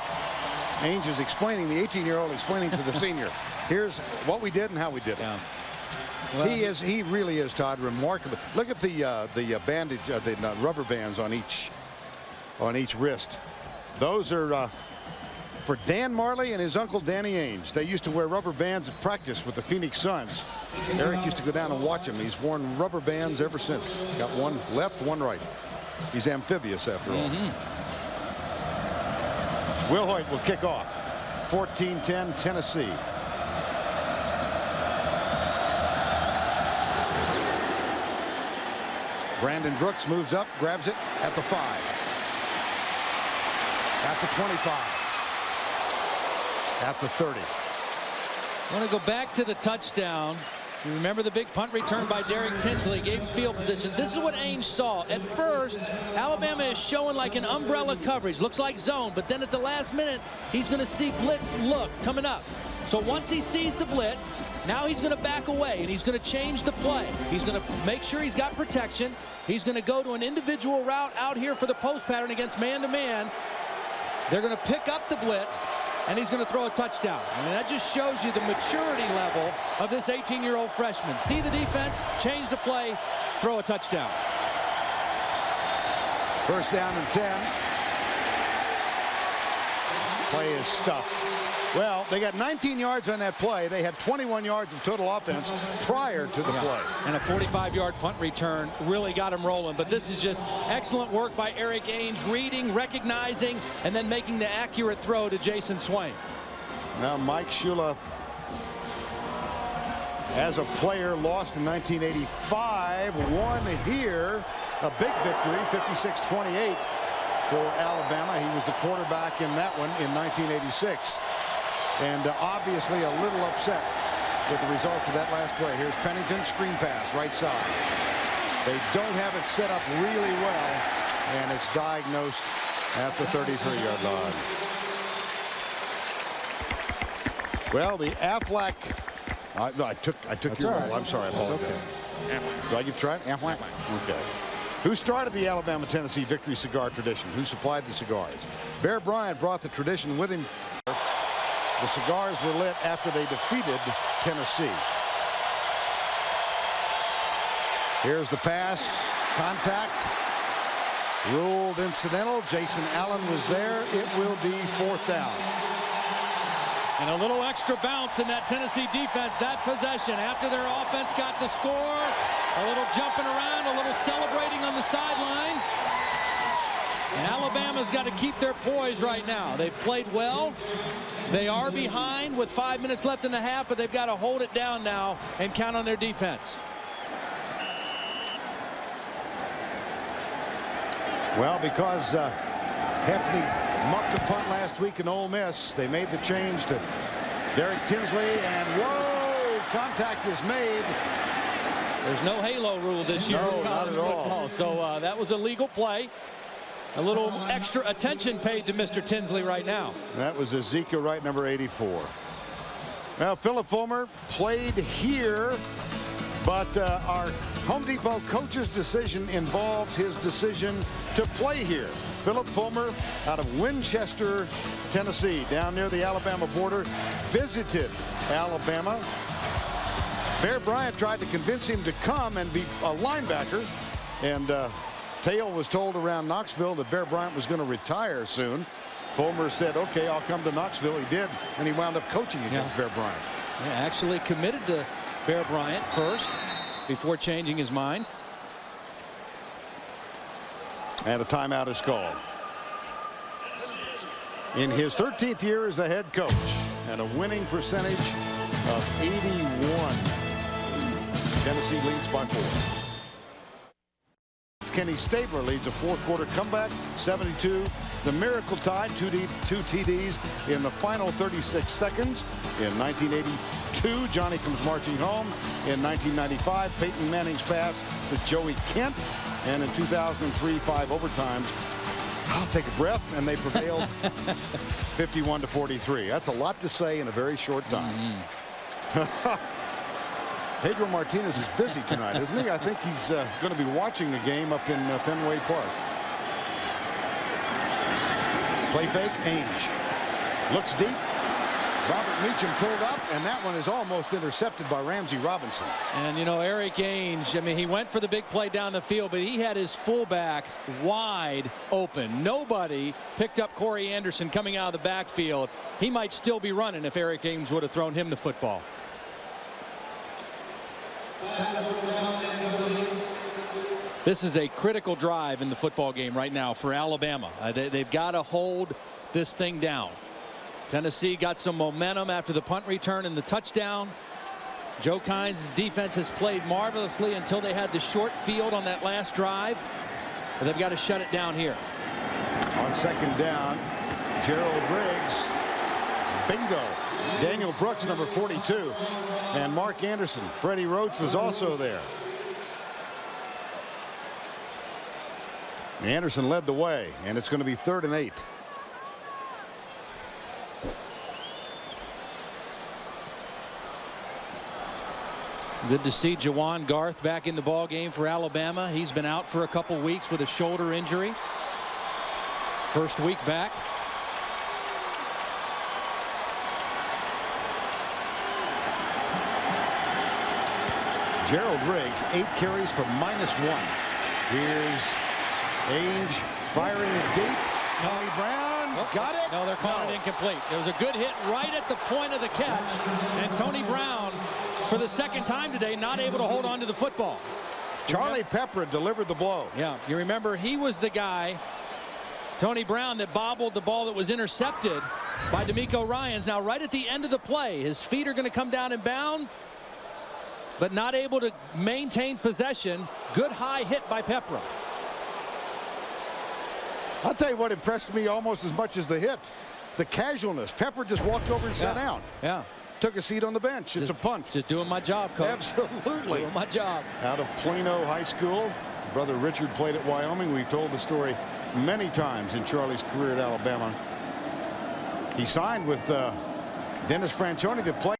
Ainge is explaining, the 18-year-old explaining to the senior, here's what we did and how we did it. Yeah. Well, he really is, Todd, remarkable. Look at the bandage, the rubber bands on each wrist. Those are for Dan Marley and his uncle Danny Ainge. They used to wear rubber bands at practice with the Phoenix Suns. Eric used to go down and watch him. He's worn rubber bands ever since. Got one left, one right. He's amphibious after all. Wilhoit will kick off. 14-10 Tennessee. Brandon Brooks moves up, grabs it at the 5. At the 25. at the 30. I want to go back to the touchdown. You remember the big punt return by Derek Tinsley, gave him field position. This is what Ainge saw. At first, Alabama is showing like an umbrella coverage. Looks like zone, but then at the last minute, he's going to see blitz look coming up. So once he sees the blitz, now he's going to back away, and he's going to change the play. He's going to make sure he's got protection. He's going to go to an individual route out here for the post pattern against man-to-man. They're going to pick up the blitz, and he's going to throw a touchdown. I mean, that just shows you the maturity level of this 18-year-old freshman. See the defense, change the play, throw a touchdown. First down and 10. Play is stuffed. Well, they got 19 yards on that play. They had 21 yards of total offense prior to the play. And a 45-yard punt return really got him rolling. But this is just excellent work by Eric Ainge, reading, recognizing, and then making the accurate throw to Jason Swain. Now Mike Shula, as a player, lost in 1985, won here. A big victory, 56-28 for Alabama. He was the quarterback in that one in 1986. And obviously a little upset with the results of that last play. Here's Pennington, screen pass, right side. They don't have it set up really well, and it's diagnosed at the 33-yard line. Well, the Aflac. No, I took your role. I'm sorry. I apologize. Okay. Do I get to try it? Aflac? Okay. Who started the Alabama-Tennessee victory cigar tradition? Who supplied the cigars? Bear Bryant brought the tradition with him. The cigars were lit after they defeated Tennessee. Here's the pass. Contact. Ruled incidental. Jason Allen was there. It will be fourth down. And a little extra bounce in that Tennessee defense, that possession. After their offense got the score, a little jumping around, a little celebrating on the sideline. And Alabama's got to keep their poise right now. They've played well. They are behind with 5 minutes left in the half, but they've got to hold it down now and count on their defense. Well, because Hefty mucked a punt last week in Ole Miss, they made the change to Derek Tinsley, and whoa, contact is made. There's no halo rule this year. No, not at all. So that was a legal play. A little extra attention paid to Mr. Tinsley right now. That was Ezekiel Wright, number 84. Now, Philip Fulmer played here, but our Home Depot coach's decision involves his decision to play here. Philip Fulmer out of Winchester, Tennessee, down near the Alabama border, visited Alabama. Bear Bryant tried to convince him to come and be a linebacker, and Tail was told around Knoxville that Bear Bryant was going to retire soon. Fulmer said, okay, I'll come to Knoxville. He did, and he wound up coaching against Bear Bryant. Yeah, actually committed to Bear Bryant first before changing his mind. And a timeout is called. In his 13th year as the head coach, and a winning percentage of 81. Tennessee leads by 4. Kenny Stabler leads a fourth-quarter comeback, 72. The Miracle Tide, two TDs in the final 36 seconds. In 1982, Johnny comes marching home. In 1995, Peyton Manning's pass to Joey Kent. And in 2003, 5 overtimes. I'll take a breath, and they prevailed 51-43. That's a lot to say in a very short time. Pedro Martinez is busy tonight, isn't he? I think he's going to be watching the game up in Fenway Park. Play fake, Ainge. Looks deep. Robert Meacham pulled up, and that one is almost intercepted by Ramsey Robinson. And, you know, Eric Ainge, I mean, he went for the big play down the field, but he had his fullback wide open. Nobody picked up Corey Anderson coming out of the backfield. He might still be running if Eric Ainge would have thrown him the football. This is a critical drive in the football game right now for Alabama. They've got to hold this thing down. Tennessee got some momentum after the punt return and the touchdown. Joe Kynes' defense has played marvelously until they had the short field on that last drive. But they've got to shut it down here. On second down, Gerald Briggs Bingo. Daniel Brooks, number 42. And Mark Anderson. Freddie Roach was also there. Anderson led the way, and it's going to be 3rd and 8. Good to see Jawan Garth back in the ball game for Alabama. He's been out for a couple weeks with a shoulder injury. First week back. Gerald Riggs, 8 carries for -1. Here's Ainge firing it deep. Tony Brown got it. No, they're calling it incomplete. There was a good hit right at the point of the catch, and Tony Brown, for the second time today, not able to hold on to the football. Charlie Pepper delivered the blow. Yeah, you remember he was the guy, Tony Brown, that bobbled the ball that was intercepted by D'Amico Ryans. Now, right at the end of the play, his feet are going to come down and bound, but not able to maintain possession. Good high hit by Pepper. I'll tell you what impressed me almost as much as the hit. The casualness. Pepper just walked over and sat down. Yeah. Took a seat on the bench. It's a punt. Just doing my job, Coach. Absolutely. Doing my job. Out of Plano High School. Brother Richard played at Wyoming. We've told the story many times in Charlie's career at Alabama. He signed with Dennis Franchione to play.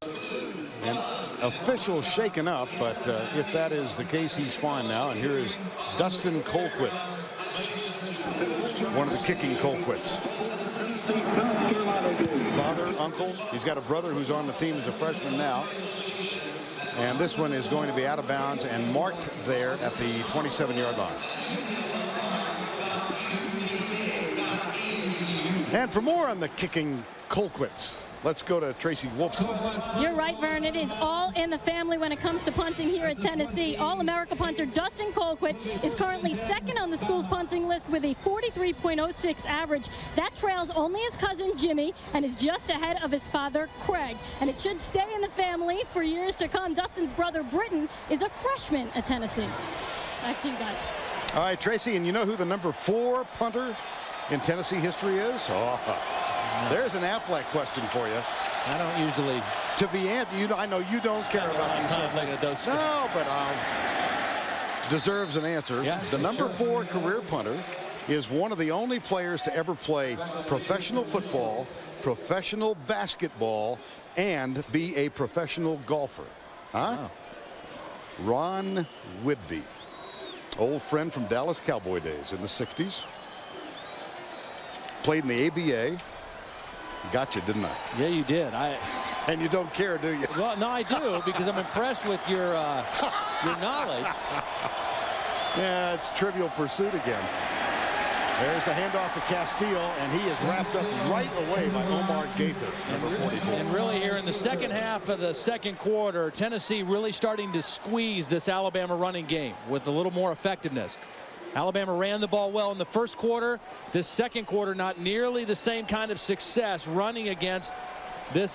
And officials shaken up, but if that is the case, he's fine now. And here is Dustin Colquitt, one of the kicking Colquitts. Father, uncle, he's got a brother who's on the team as a freshman now. And this one is going to be out of bounds and marked there at the 27-yard line. And for more on the kicking Colquitts, let's go to Tracy Wolfson. You're right, Vern. It is all in the family when it comes to punting here at Tennessee. All-America punter Dustin Colquitt is currently 2nd on the school's punting list with a 43.06 average. That trails only his cousin Jimmy and is just ahead of his father Craig. And it should stay in the family for years to come. Dustin's brother Britton is a freshman at Tennessee. Back to you guys. All right, Tracy, and you know who the number 4 punter in Tennessee history is? Oh, there's an Affleck question for you. I don't usually. To be answered, I know you don't care about these. Looking at those. No, but deserves an answer. Yeah, the number sure. 4 career punter is one of the only players to ever play professional football, professional basketball, and be a professional golfer. Huh? Wow. Ron Whitby, old friend from Dallas Cowboy days in the 60s. Played in the ABA. Gotcha, didn't I? Yeah, you did. And you don't care, do you? Well, no, I do, because I'm impressed with your knowledge. Yeah, it's Trivial Pursuit again. There's the handoff to Castile, and he is wrapped up right away by Omar Gaither, number 44. And really here in the second half of the second quarter, Tennessee really starting to squeeze this Alabama running game with a little more effectiveness. Alabama ran the ball well in the first quarter. This second quarter, not nearly the same kind of success running against this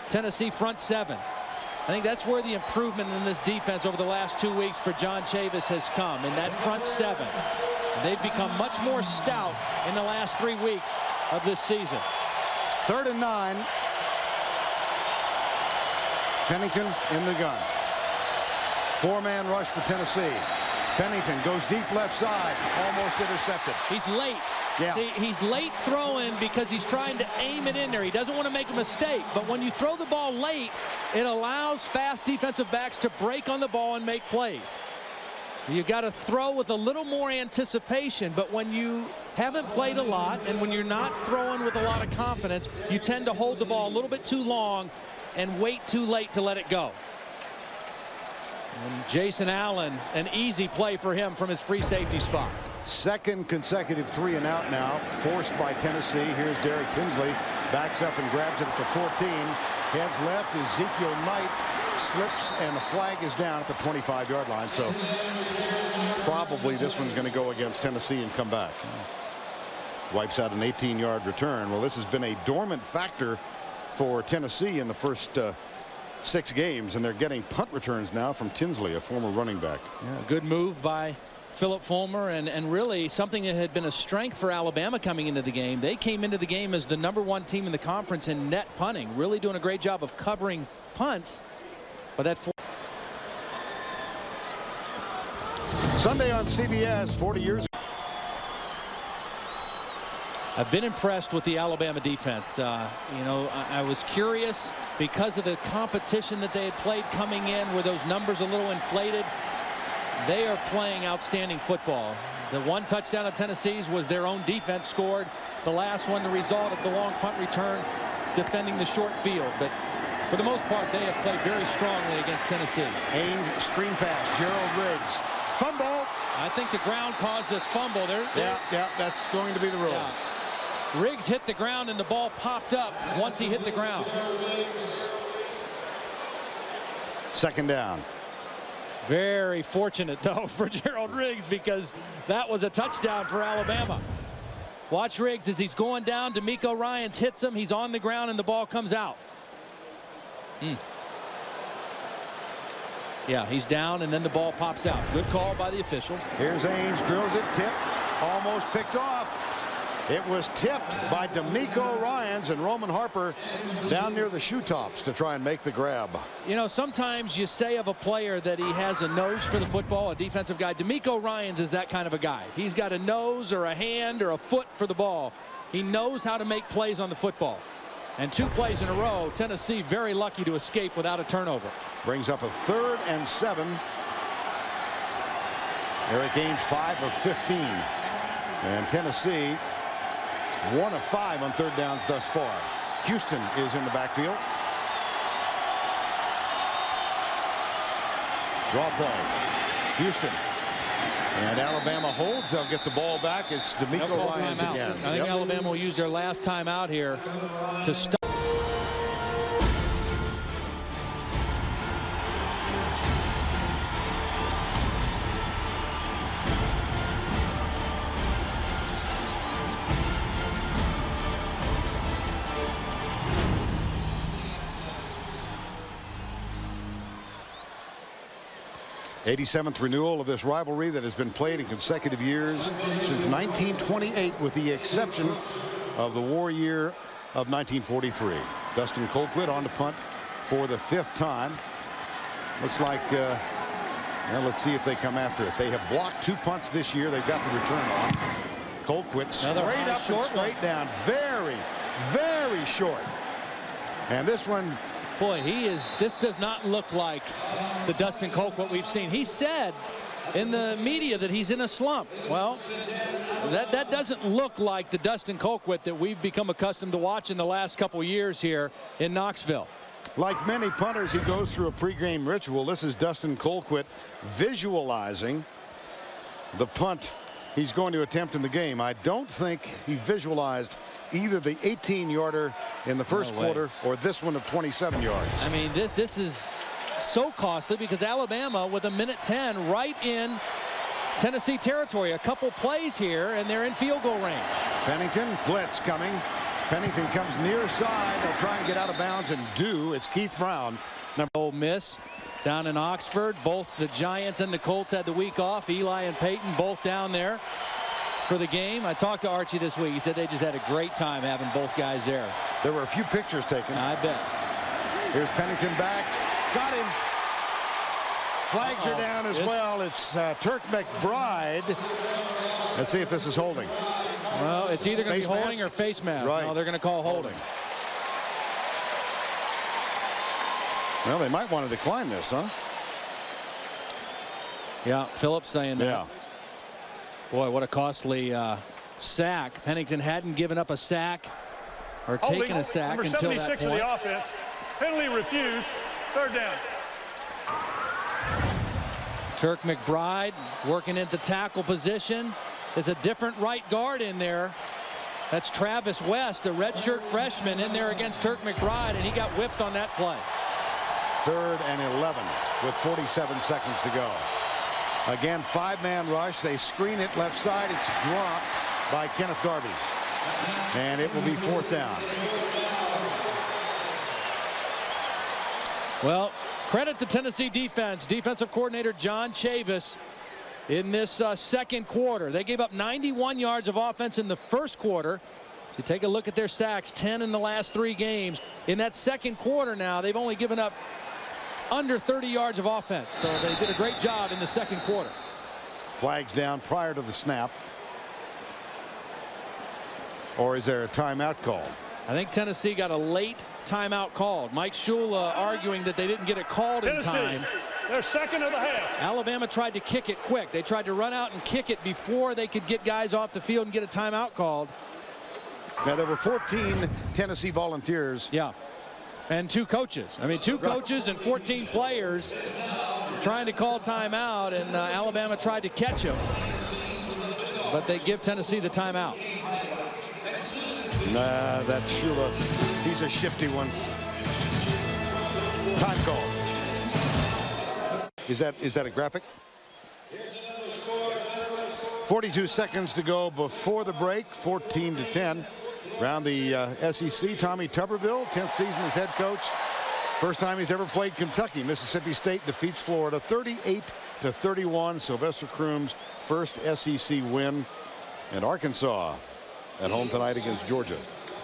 Tennessee front 7. I think that's where the improvement in this defense over the last 2 weeks for John Chavis has come, in that front 7. They've become much more stout in the last 3 weeks of this season. 3rd and 9. Pennington in the gun. 4-man rush for Tennessee. Pennington goes deep left side, almost intercepted. He's late. Yeah. See, he's late throwing because he's trying to aim it in there. He doesn't want to make a mistake. But when you throw the ball late, it allows fast defensive backs to break on the ball and make plays. You've got to throw with a little more anticipation. But when you haven't played a lot and when you're not throwing with a lot of confidence, you tend to hold the ball a little bit too long and wait too late to let it go. And Jason Allen, an easy play for him from his free safety spot. Second consecutive 3 and out now, forced by Tennessee. Here's Derek Tinsley, backs up and grabs it at the 14. Heads left, Ezekiel Knight slips, and the flag is down at the 25-yard line. So probably this one's going to go against Tennessee and come back. Wipes out an 18-yard return. Well, this has been a dormant factor for Tennessee in the first 6 games, and they're getting punt returns now from Tinsley, a former running back. Yeah, good move by Philip Fulmer, and really something that had been a strength for Alabama coming into the game. They came into the game as the #1 team in the conference in net punting, really doing a great job of covering punts. But that Sunday on CBS, 40 years ago. I've been impressed with the Alabama defense. You know, I was curious because of the competition that they had played coming in. Were those numbers a little inflated? They are playing outstanding football. The one touchdown of Tennessee's was their own defense scored. The last one, the result of the long punt return, defending the short field. But for the most part, they have played very strongly against Tennessee. Ainge screen pass, Gerald Riggs. Fumble. I think the ground caused this fumble. Yeah, that's going to be the rule. Yeah. Riggs hit the ground and the ball popped up once he hit the ground. Second down. Very fortunate, though, for Gerald Riggs, because that was a touchdown for Alabama. Watch Riggs as he's going down. D'Amico Ryans hits him. He's on the ground and the ball comes out. Yeah, he's down and then the ball pops out. Good call by the official. Here's Ainge, drills it, tipped, almost picked off. It was tipped by D'Amico Ryans, and Roman Harper down near the shoe tops to try and make the grab. You know, sometimes you say of a player that he has a nose for the football, a defensive guy. D'Amico Ryans is that kind of a guy. He's got a nose or a hand or a foot for the ball. He knows how to make plays on the football. And 2 plays in a row, Tennessee very lucky to escape without a turnover. Brings up a 3rd and 7. Eric Ainge 5 of 15. And Tennessee 1 of 5 on 3rd downs thus far. Houston is in the backfield. Draw play. Houston. And Alabama holds. They'll get the ball back. It's D'Amico Ryans again. I think Alabama will use their last time out here to stop. '87th renewal of this rivalry that has been played in consecutive years since 1928, with the exception of the war year of 1943. Dustin Colquitt on to punt for the 5th time. Looks like, well, let's see if they come after it. They have blocked 2 punts this year. They've got the return on. Colquitt straight up and straight down. Very, very short. And this one, boy, this does not look like the Dustin Colquitt we've seen. He said in the media that he's in a slump. Well, that doesn't look like the Dustin Colquitt that we've become accustomed to watching the last couple years here in Knoxville. Like many punters, he goes through a pregame ritual. This is Dustin Colquitt visualizing the punt he's going to attempt in the game. I don't think he visualized either the 18-yarder in the first quarter or this one of 27 yards. I mean, this is so costly because Alabama with 1:10 right in Tennessee territory. A couple plays here and they're in field goal range. Pennington, blitz coming. Pennington comes near side. They'll try and get out of bounds and do. It's Keith Brown. Ole Miss down in Oxford. Both the Giants and the Colts had the week off. Eli and Peyton both down there for the game. I talked to Archie this week. He said they just had a great time having both guys there. There were a few pictures taken. I bet. Here's Pennington back. Got him. Flags are down as well. It's Turk McBride. Let's see if this is holding. Well, it's either going to be holding or face mask. Right. No, they're going to call holding. Well, they might want to decline this, huh? Yeah, Phillips saying that. Yeah. Boy, what a costly sack. Pennington hadn't given up a sack or taken a sack number until that 76 point. of the offense. Penalty refused. 3rd down. Turk McBride working into tackle position. There's a different right guard in there. That's Travis West, a redshirt freshman, in there against Turk McBride, and he got whipped on that play. 3rd and 11 with 47 seconds to go. Again, 5-man rush. They screen it left side. It's dropped by Kenneth Darby. And it will be 4th down. Well, credit the Tennessee defense. Defensive coordinator John Chavis in this second quarter. They gave up 91 yards of offense in the first quarter. You take a look at their sacks, 10 in the last 3 games. In that second quarter now, they've only given up under 30 yards of offense. So they did a great job in the second quarter. Flags down prior to the snap. Or is there a timeout called? I think Tennessee got a late timeout called. Mike Shula arguing that they didn't get it called in time. They're second of the half. Alabama tried to kick it quick. They tried to run out and kick it before they could get guys off the field and get a timeout called. Now, there were 14 Tennessee Volunteers. Yeah. And 2 coaches. I mean, 2 coaches and 14 players trying to call timeout, and Alabama tried to catch him. But they give Tennessee the timeout. Nah, that Shula, he's a shifty one. Time call. Is that a graphic? 42 seconds to go before the break. 14-10. Around the SEC, Tommy Tuberville, 10th season as head coach. First time he's ever played Kentucky. Mississippi State defeats Florida 38-31. Sylvester Croom's first SEC win. And Arkansas at home tonight against Georgia.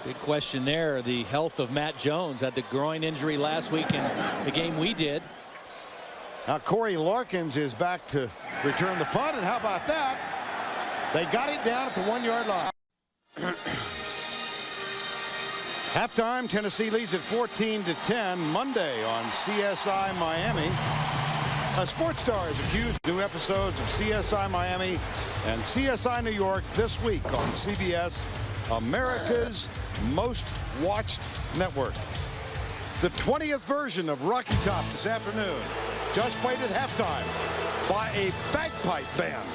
Big question there. The health of Matt Jones. Had the groin injury last week in the game we did. Now Corey Larkins is back to return the punt, and how about that? They got it down at the 1-yard line. Halftime, Tennessee leads at 14-10. Monday on CSI Miami. Sports Star is accused of new episodes of CSI Miami and CSI New York this week on CBS, America's most watched network. The 20th version of Rocky Top this afternoon, just played at halftime by a bagpipe band.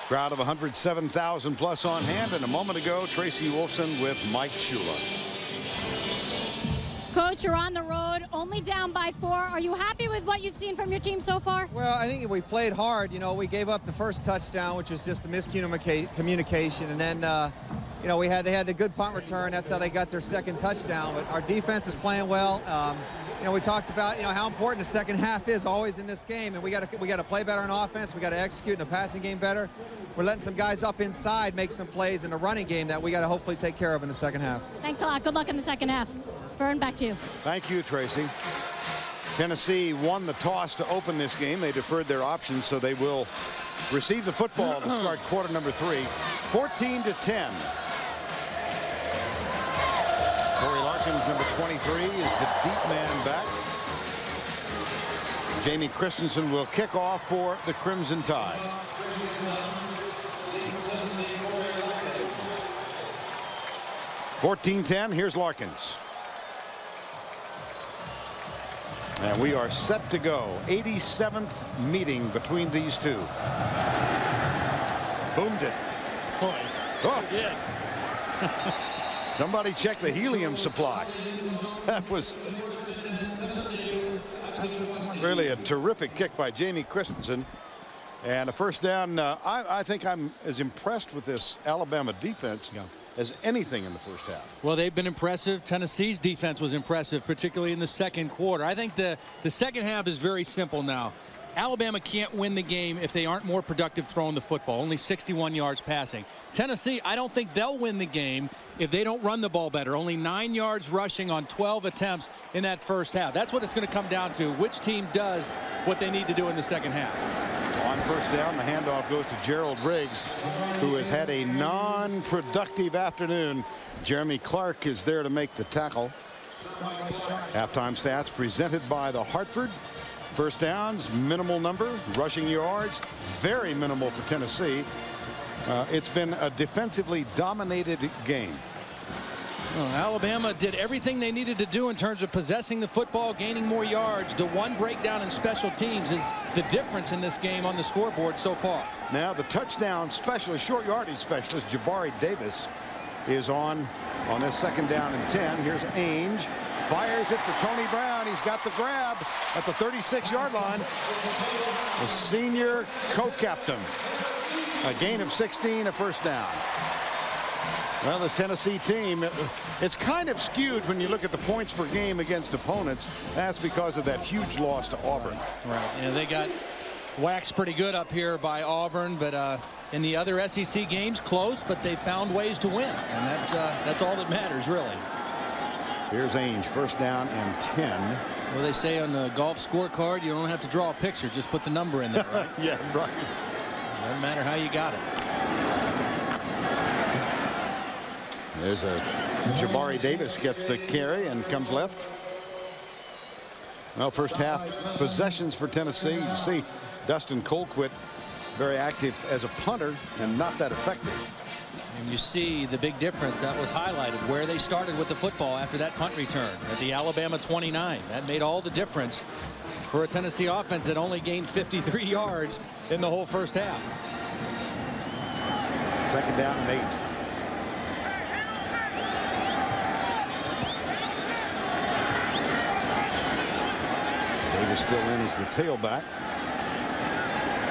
Crowd of 107,000 plus on hand, and a moment ago Tracy Wolfson with Mike Shula. Coach, you're on the road, only down by 4. Are you happy with what you've seen from your team so far? Well, I think we played hard. You know, we gave up the first touchdown, which was just a miscommunication, and then you know, they had the good punt return. That's how they got their second touchdown. But our defense is playing well. You know, we talked about, you know, how important the second half is always in this game, and we got to play better on offense. We got to execute in the passing game better. We're letting some guys up inside make some plays in the running game that we got to hopefully take care of in the second half. Thanks a lot. Good luck in the second half. Vern, back to you. Thank you, Tracy. Tennessee won the toss to open this game. They deferred their options, so they will receive the football to start quarter number 3. 14-10. Corey Larkins, number 23, is the deep man back. Jamie Christensen will kick off for the Crimson Tide. (14-10). Here's Larkins. And we are set to go. 87th meeting between these two. Boomed it. Boy, oh. Did. Somebody check the helium supply. That was really a terrific kick by Jamie Christensen. And a first down. I think I'm as impressed with this Alabama defense as anything in the first half. Well, they've been impressive. Tennessee's defense was impressive, particularly in the second quarter. I think the second half is very simple now. Alabama can't win the game if they aren't more productive throwing the football. Only 61 yards passing. Tennessee, I don't think they'll win the game if they don't run the ball better. Only 9 yards rushing on 12 attempts in that first half. That's what it's going to come down to. Which team does what they need to do in the second half. On first down, the handoff goes to Gerald Riggs, who has had a non-productive afternoon. Jeremy Clark is there to make the tackle. Halftime stats presented by the Hartford. First downs, minimal number. Rushing yards, very minimal for Tennessee. It's been a defensively dominated game. Well, Alabama did everything they needed to do in terms of possessing the football, gaining more yards. The one breakdown in special teams is the difference in this game on the scoreboard so far. Now the touchdown specialist, short yardage specialist, Jabari Davis, is on this 2nd down and 10. Here's Ainge. Fires it to Tony Brown. He's got the grab at the 36-yard line. The senior co-captain. A gain of 16, a 1st down. Well, this Tennessee team, it's kind of skewed when you look at the points per game against opponents. That's because of that huge loss to Auburn. Right. And they got waxed pretty good up here by Auburn, but in the other SEC games, close, but they found ways to win, and that's all that matters, really. Here's Ainge, 1st down and 10. Well, they say on the golf scorecard, you don't have to draw a picture, just put the number in there, right? Yeah, right. Doesn't matter how you got it. There's Jabari Davis gets the carry and comes left. Well, first half possessions for Tennessee. You see Dustin Colquitt very active as a punter and not that effective. And you see the big difference that was highlighted where they started with the football after that punt return at the Alabama 29. That made all the difference for a Tennessee offense that only gained 53 yards in the whole first half. 2nd down and 8. Davis still in as the tailback.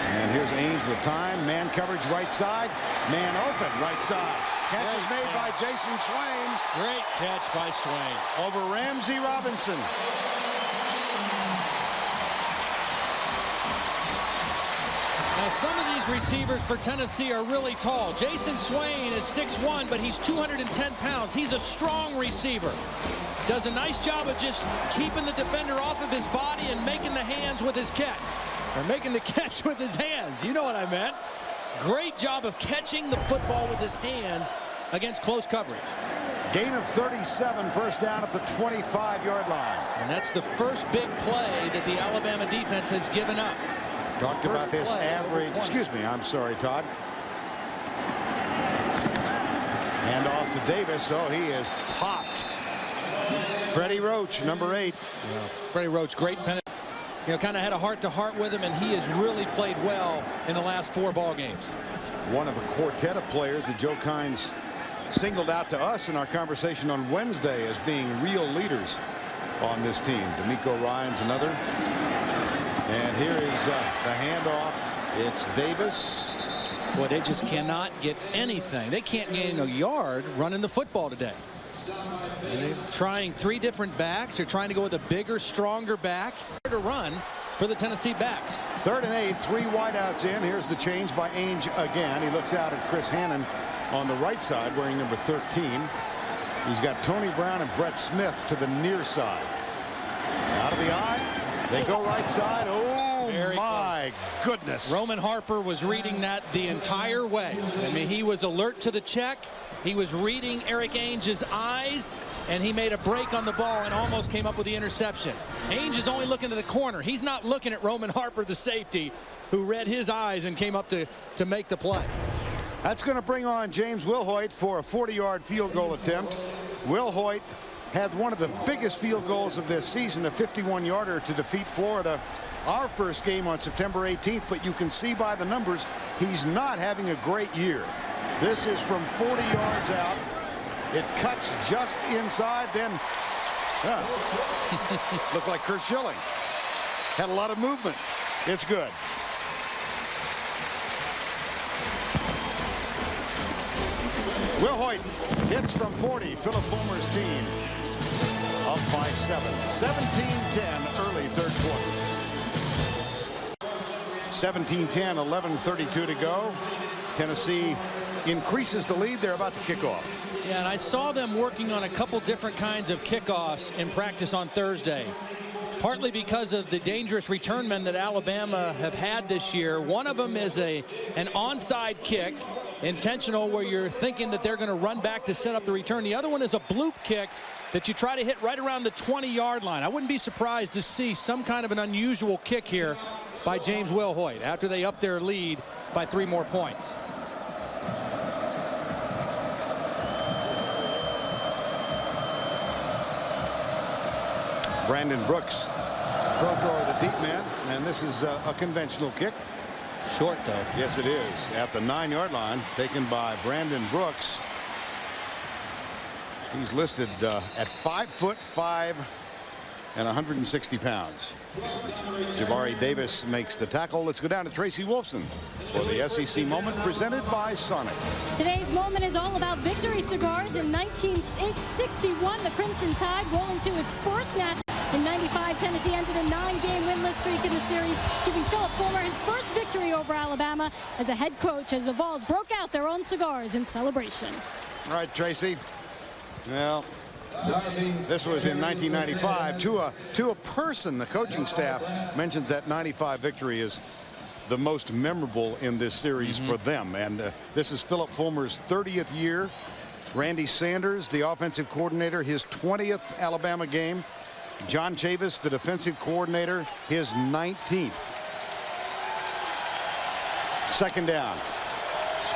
And here's Ainge with time. Man coverage right side. Man open right side. Catch is made by Jason Swain. Great catch by Swain. Over Ramsey Robinson. Now some of these receivers for Tennessee are really tall. Jason Swain is 6'1", but he's 210 pounds. He's a strong receiver. Does a nice job of just keeping the defender off of his body and making the hands with his catch. Or making the catch with his hands. You know what I meant. Great job of catching the football with his hands against close coverage. Gain of 37, 1st down at the 25-yard line. And that's the first big play that the Alabama defense has given up. Talked about this average. Excuse me. I'm sorry, Todd. Hand off to Davis. Oh, he is popped. Freddie Roach, number 8. Yeah. Freddie Roach, great penalty. You know, kind of had a heart-to-heart with him, and he has really played well in the last 4 ball games. One of a quartet of players that Joe Kynes singled out to us in our conversation on Wednesday as being real leaders on this team. D'Amico Ryan's another. And here is the handoff. It's Davis. Boy, they just cannot get anything. They can't gain a yard running the football today. They're trying 3 different backs. They're trying to go with a bigger, stronger back to run for the Tennessee backs. 3rd and 8, 3 wideouts in. Here's the change by Ainge again. He looks out at Chris Hannon on the right side wearing number 13. He's got Tony Brown and Brett Smith to the near side. Out of the eye. They go right side. Oh, very my goodness. Roman Harper was reading that the entire way. I mean, he was alert to the check. He was reading Eric Ainge's eyes, and he made a break on the ball and almost came up with the interception. Ainge is only looking to the corner. He's not looking at Roman Harper, the safety, who read his eyes and came up to make the play. That's going to bring on James Wilhoit for a 40-yard field goal attempt. Wilhoit had one of the biggest field goals of this season, a 51-yarder to defeat Florida. Our first game on September 18th, but you can see by the numbers he's not having a great year. This is from 40 yards out. It cuts just inside, then looked like Kurt Schilling. Had a lot of movement. It's good. Wilhoit hits from 40. Philip Fulmer's team up by 7. 17-10 early 3rd quarter. 17-10, 11:32 to go. Tennessee increases the lead. They're about to kick off. Yeah, and I saw them working on a couple different kinds of kickoffs in practice on Thursday. Partly because of the dangerous return men that Alabama have had this year. One of them is an onside kick, intentional, where you're thinking that they're going to run back to set up the return. The other one is a bloop kick that you try to hit right around the 20-yard line. I wouldn't be surprised to see some kind of an unusual kick here by James Wilhoit after they up their lead by 3 more points. Brandon Brooks, pro thrower, the deep man, and this is a conventional kick. Short, though. Yes, it is. At the 9-yard line, taken by Brandon Brooks. He's listed at 5'5" and 160 pounds. Jabari Davis makes the tackle. Let's go down to Tracy Wolfson for the SEC Moment presented by Sonic. Today's moment is all about Victory Cigars. In 1961, the Crimson Tide rolling to its first national. In 95, Tennessee ended a 9-game winless streak in the series, giving Philip Fulmer his first victory over Alabama as a head coach as the Vols broke out their own cigars in celebration. All right, Tracy. Well, this was in 1995. To a person, the coaching staff mentions that 95 victory is the most memorable in this series for them. And this is Philip Fulmer's 30th year. Randy Sanders, the offensive coordinator, his 20th Alabama game. John Chavis, the defensive coordinator, his 19th. Second down.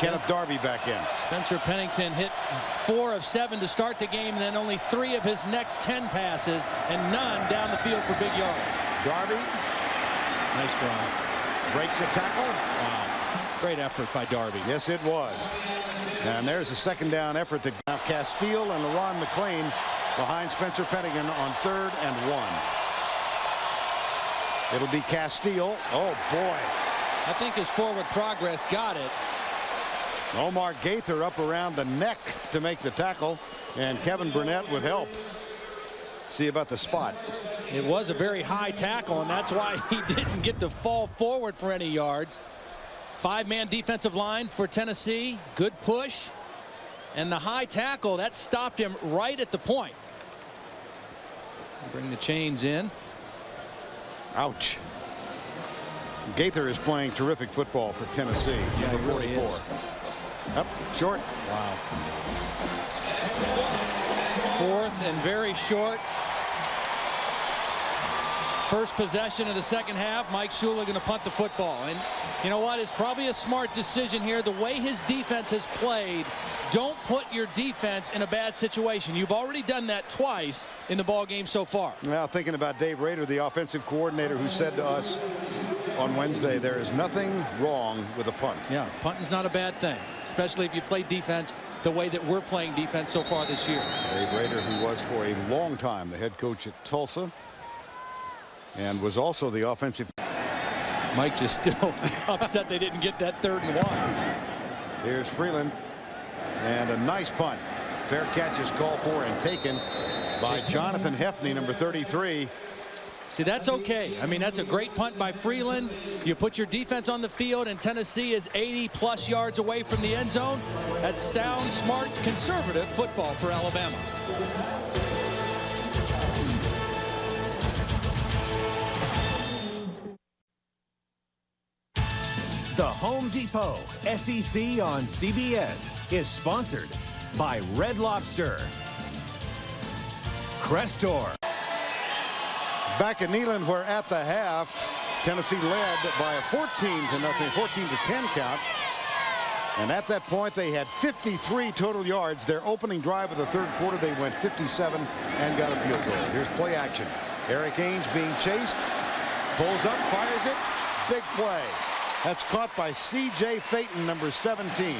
Kenneth Darby back in. Spencer Pennington hit 4 of 7 to start the game, and then only 3 of his next 10 passes, and none down the field for big yards. Darby. Nice run. Breaks a tackle. Wow. Great effort by Darby. Yes, it was. And there's a second down effort to Castile and LaRon McClain behind Spencer Pennington on 3rd and 1. It'll be Castile. Oh, boy. I think his forward progress got it. Omar Gaither up around the neck to make the tackle, and Kevin Burnett with help. See about the spot. It was a very high tackle, and that's why he didn't get to fall forward for any yards. 5-man defensive line for Tennessee. Good push. And the high tackle, that stopped him right at the point. Bring the chains in. Ouch. Gaither is playing terrific football for Tennessee. Yeah, number 44. really is. Up short. Wow. 4th and very short. First possession of the second half. Mike Shula going to punt the football. And you know what? It's probably a smart decision here. The way his defense has played, don't put your defense in a bad situation. You've already done that twice in the ball game so far. Well, thinking about Dave Rader, the offensive coordinator, who said to us on Wednesday, there is nothing wrong with a punt. Yeah, punting's not a bad thing, especially if you play defense the way that we're playing defense so far this year. Dave Rader, who was for a long time the head coach at Tulsa and was also the offensive. Mike just still upset they didn't get that 3rd and 1. Here's Freeland, and a nice punt. Fair catch is called for and taken by Jonathan Hefney, number 33. See, that's okay. I mean, that's a great punt by Freeland. You put your defense on the field, and Tennessee is 80+ yards away from the end zone. That's sound, smart, conservative football for Alabama. The Home Depot SEC on CBS is sponsored by Red Lobster, Crestor. Back at Neyland, where at the half, Tennessee led by a 14-0, 14-10 count. And at that point, they had 53 total yards. Their opening drive of the 3rd quarter, they went 57 and got a field goal. Here's play action. Eric Ainge being chased, pulls up, fires it, big play. That's caught by C.J. Phaeton, number 17.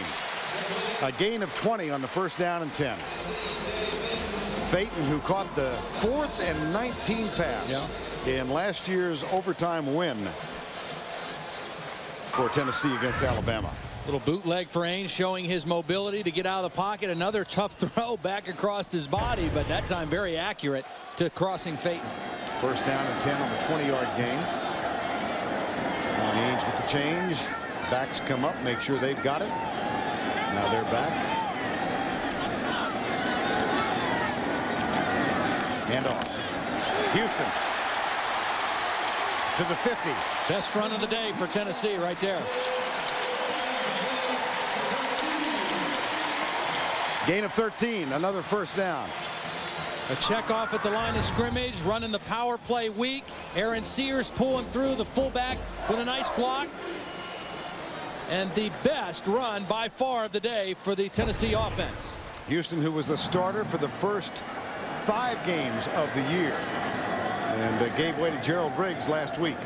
A gain of 20 on the 1st down and 10. Phaeton, who caught the 4th and 19 pass in last year's overtime win for Tennessee against Alabama. Little bootleg for Ainge, showing his mobility to get out of the pocket. Another tough throw back across his body, but that time very accurate to crossing Phaeton. 1st down and 10 on the 20-yard gain. Ainge with the change. Backs come up, make sure they've got it. Now they're back. And off. Houston to the 50. Best run of the day for Tennessee right there. Gain of 13, another 1st down. A check off at the line of scrimmage, running the power play weak. Aaron Sears pulling through, the fullback with a nice block. And the best run by far of the day for the Tennessee offense. Houston, who was the starter for the first 5 games of the year. and gave way to Gerald Riggs last week.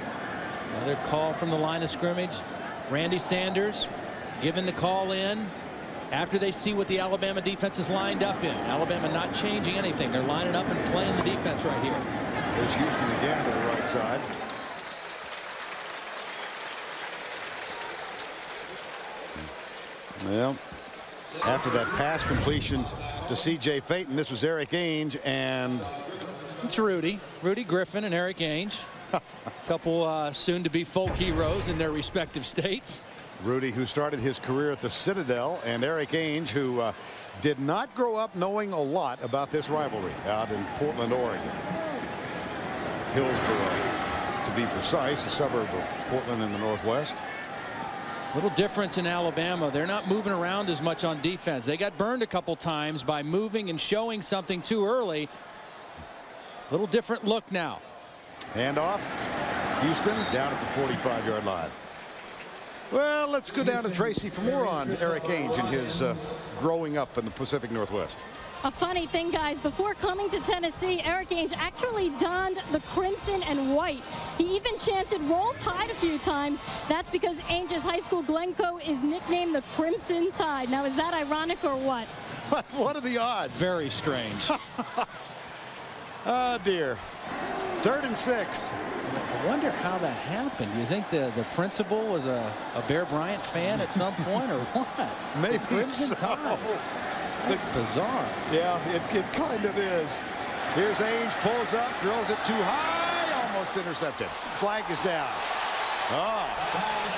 Another call from the line of scrimmage. Randy Sanders giving the call in after they see what the Alabama defense is lined up in. Alabama not changing anything. They're lining up and playing the defense right here. There's Houston again to the right side. Well, after that pass completion to C.J. Phaeton, this was Eric Ainge, and it's Rudy Griffin and Eric Ainge. A couple soon-to-be folk heroes in their respective states. Rudy, who started his career at the Citadel, and Eric Ainge, who did not grow up knowing a lot about this rivalry out in Portland, Oregon. Hillsboro, to be precise, a suburb of Portland in the northwest. Little difference in Alabama. They're not moving around as much on defense. They got burned a couple times by moving and showing something too early. Little different look now. Hand off. Houston down at the 45-yard line. Well, let's go down to Tracy for more on Eric Ainge and his growing up in the Pacific Northwest. A funny thing, guys, before coming to Tennessee, Eric Ainge actually donned the crimson and white. He even chanted Roll Tide a few times. That's because Ainge's high school Glencoe is nicknamed the Crimson Tide. Now, is that ironic or what? What are the odds? Very strange. Oh, dear. 3rd and 6. I wonder how that happened. You think the principal was a Bear Bryant fan at some point or what? Maybe the Crimson so. Tide. That's bizarre. Yeah, it kind of is. Here's Ainge, pulls up, drills it too high, almost intercepted. Flag is down. Oh,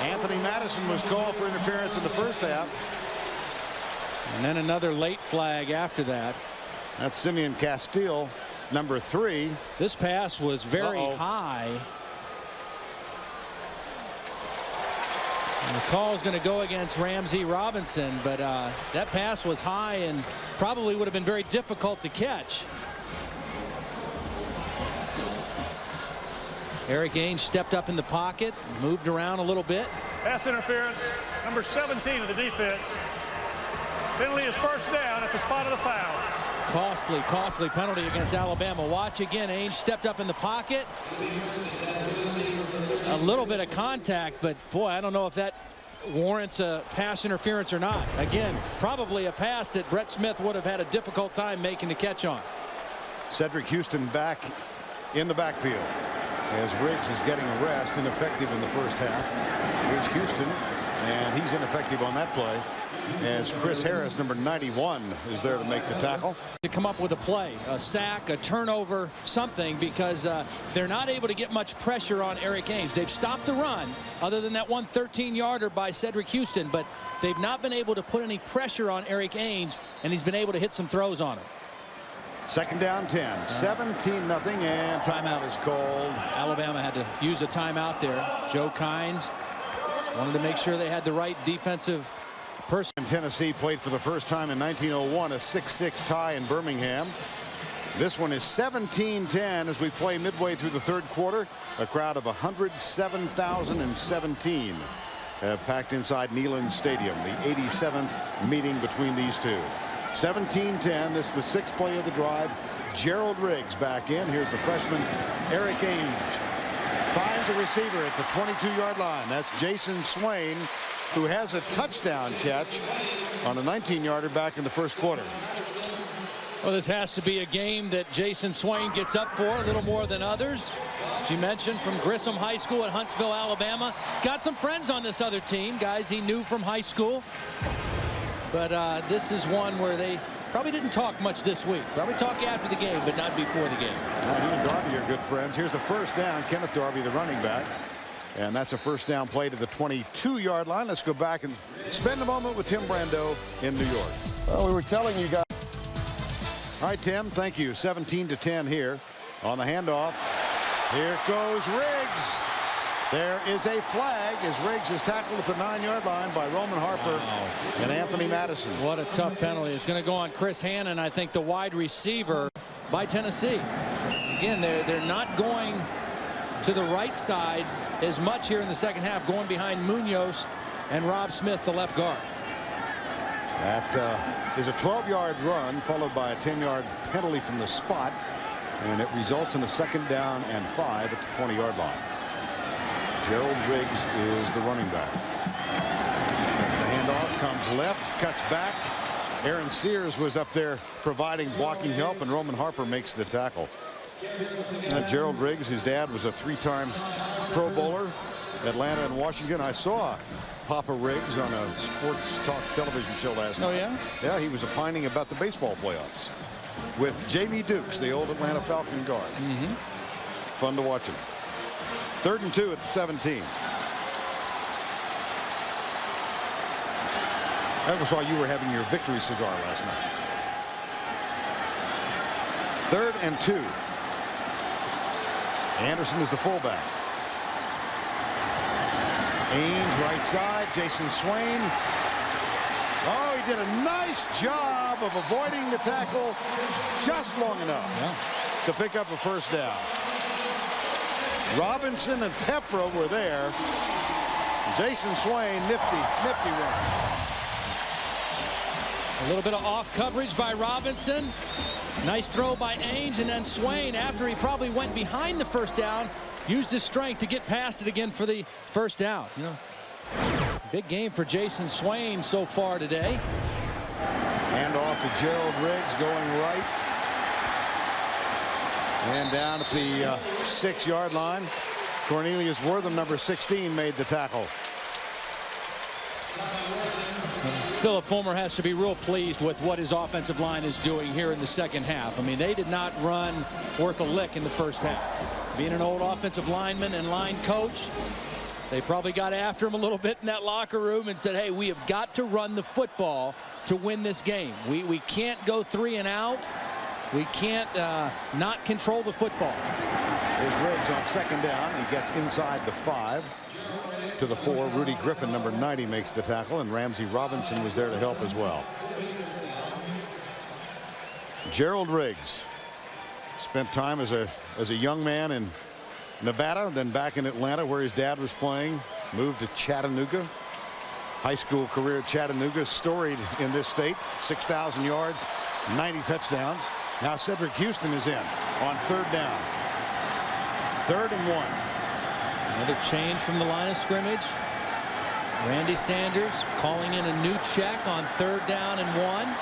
Anthony Madison was called for interference in the first half. And then another late flag after that. That's Simeon Castile, number 3. This pass was very high. And the call is going to go against Ramsey Robinson, but that pass was high and probably would have been very difficult to catch. Eric Ainge stepped up in the pocket, moved around a little bit. Pass interference, number 17 of the defense. Penalty is first down at the spot of the foul. Costly penalty against Alabama. Watch again. Ainge stepped up in the pocket. A little bit of contact, but boy, I don't know if that warrants a pass interference or not. Again, probably a pass that Brett Smith would have had a difficult time making the catch on. Cedric Houston back in the backfield as Riggs is getting a rest, ineffective in the first half. Here's Houston, and he's ineffective on that play, as Chris Harris, number 91, is there to make the tackle. To come up with a play, a sack, a turnover, something, because they're not able to get much pressure on Eric Ainge. They've stopped the run, other than that one 13-yarder by Cedric Houston, but they've not been able to put any pressure on Eric Ainge, and he's been able to hit some throws on him. 2nd down 10, 17-0, and timeout is called. Alabama had to use a timeout there. Joe Kynes wanted to make sure they had the right defensive person. Tennessee played for the first time in 1901, a 6-6 tie in Birmingham. This one is 17-10 as we play midway through the 3rd quarter. A crowd of 107,017 have packed inside Neyland Stadium, the 87th meeting between these two. 17-10. This is the 6th play of the drive. Gerald Riggs back in. Here's the freshman Eric Ainge. Finds a receiver at the 22-yard line. That's Jason Swain, who has a touchdown catch on a 19-yarder back in the 1st quarter. Well, this has to be a game that Jason Swain gets up for a little more than others. As you mentioned, from Grissom High School at Huntsville, Alabama. He's got some friends on this other team, guys he knew from high school. But this is one where they probably didn't talk much this week. Probably talk after the game, but not before the game. Well, he and Darby are good friends. Here's the first down. Kenneth Darby, the running back. And that's a first down play to the 22-yard line. Let's go back and spend a moment with Tim Brando in New York. Well, we were telling you guys. All right, Tim, thank you. 17-10 here on the handoff. Here goes Riggs. There is a flag as Riggs is tackled at the 9-yard line by Roman Harper and Anthony Madison. What a tough penalty. It's going to go on Chris Hannon, I think, the wide receiver by Tennessee. Again, they're not going to the right side as much here in the second half, going behind Munoz and Rob Smith, the left guard. That is a 12-yard run followed by a 10-yard penalty from the spot. And it results in a 2nd down and 5 at the 20-yard line. Gerald Riggs is the running back. As the handoff comes left, cuts back. Aaron Sears was up there providing blocking help, and Roman Harper makes the tackle. Gerald Riggs, his dad was a 3-time Pro Bowler, Atlanta and Washington. I saw Papa Riggs on a sports talk television show last night. Oh, yeah? Yeah, he was opining about the baseball playoffs with Jamie Dukes, the old Atlanta Falcon guard. Fun to watch him. 3rd and 2 at the 17. That was while you were having your victory cigar last night. 3rd and 2. Anderson is the fullback. Ainge right side. Jason Swain. Oh, he did a nice job of avoiding the tackle just long enough to pick up a 1st down. Robinson and Pepra were there. Jason Swain, nifty run. A little bit of off coverage by Robinson. Nice throw by Ainge, and then Swain, after he probably went behind the 1st down, used his strength to get past it again for the 1st down. You know, big game for Jason Swain so far today. Hand off to Gerald Riggs going right. And down at the 6-yard line. Cornelius Wortham, number 16, made the tackle. Philip Fulmer has to be real pleased with what his offensive line is doing here in the 2nd half. I mean, they did not run worth a lick in the 1st half. Being an old offensive lineman and line coach, they probably got after him a little bit in that locker room and said, hey, we have got to run the football to win this game. We can't go 3 and out. We can't not control the football. There's Riggs on 2nd down. He gets inside the 5 to the 4. Rudy Griffin, number 90, makes the tackle, and Ramsey Robinson was there to help as well. Gerald Riggs spent time as a young man in Nevada, then back in Atlanta where his dad was playing. Moved to Chattanooga. High school career at Chattanooga, storied in this state. 6,000 yards, 90 touchdowns. Now Cedric Houston is in on 3rd down. 3rd and 1. Another change from the line of scrimmage. Randy Sanders calling in a new check on 3rd down and 1.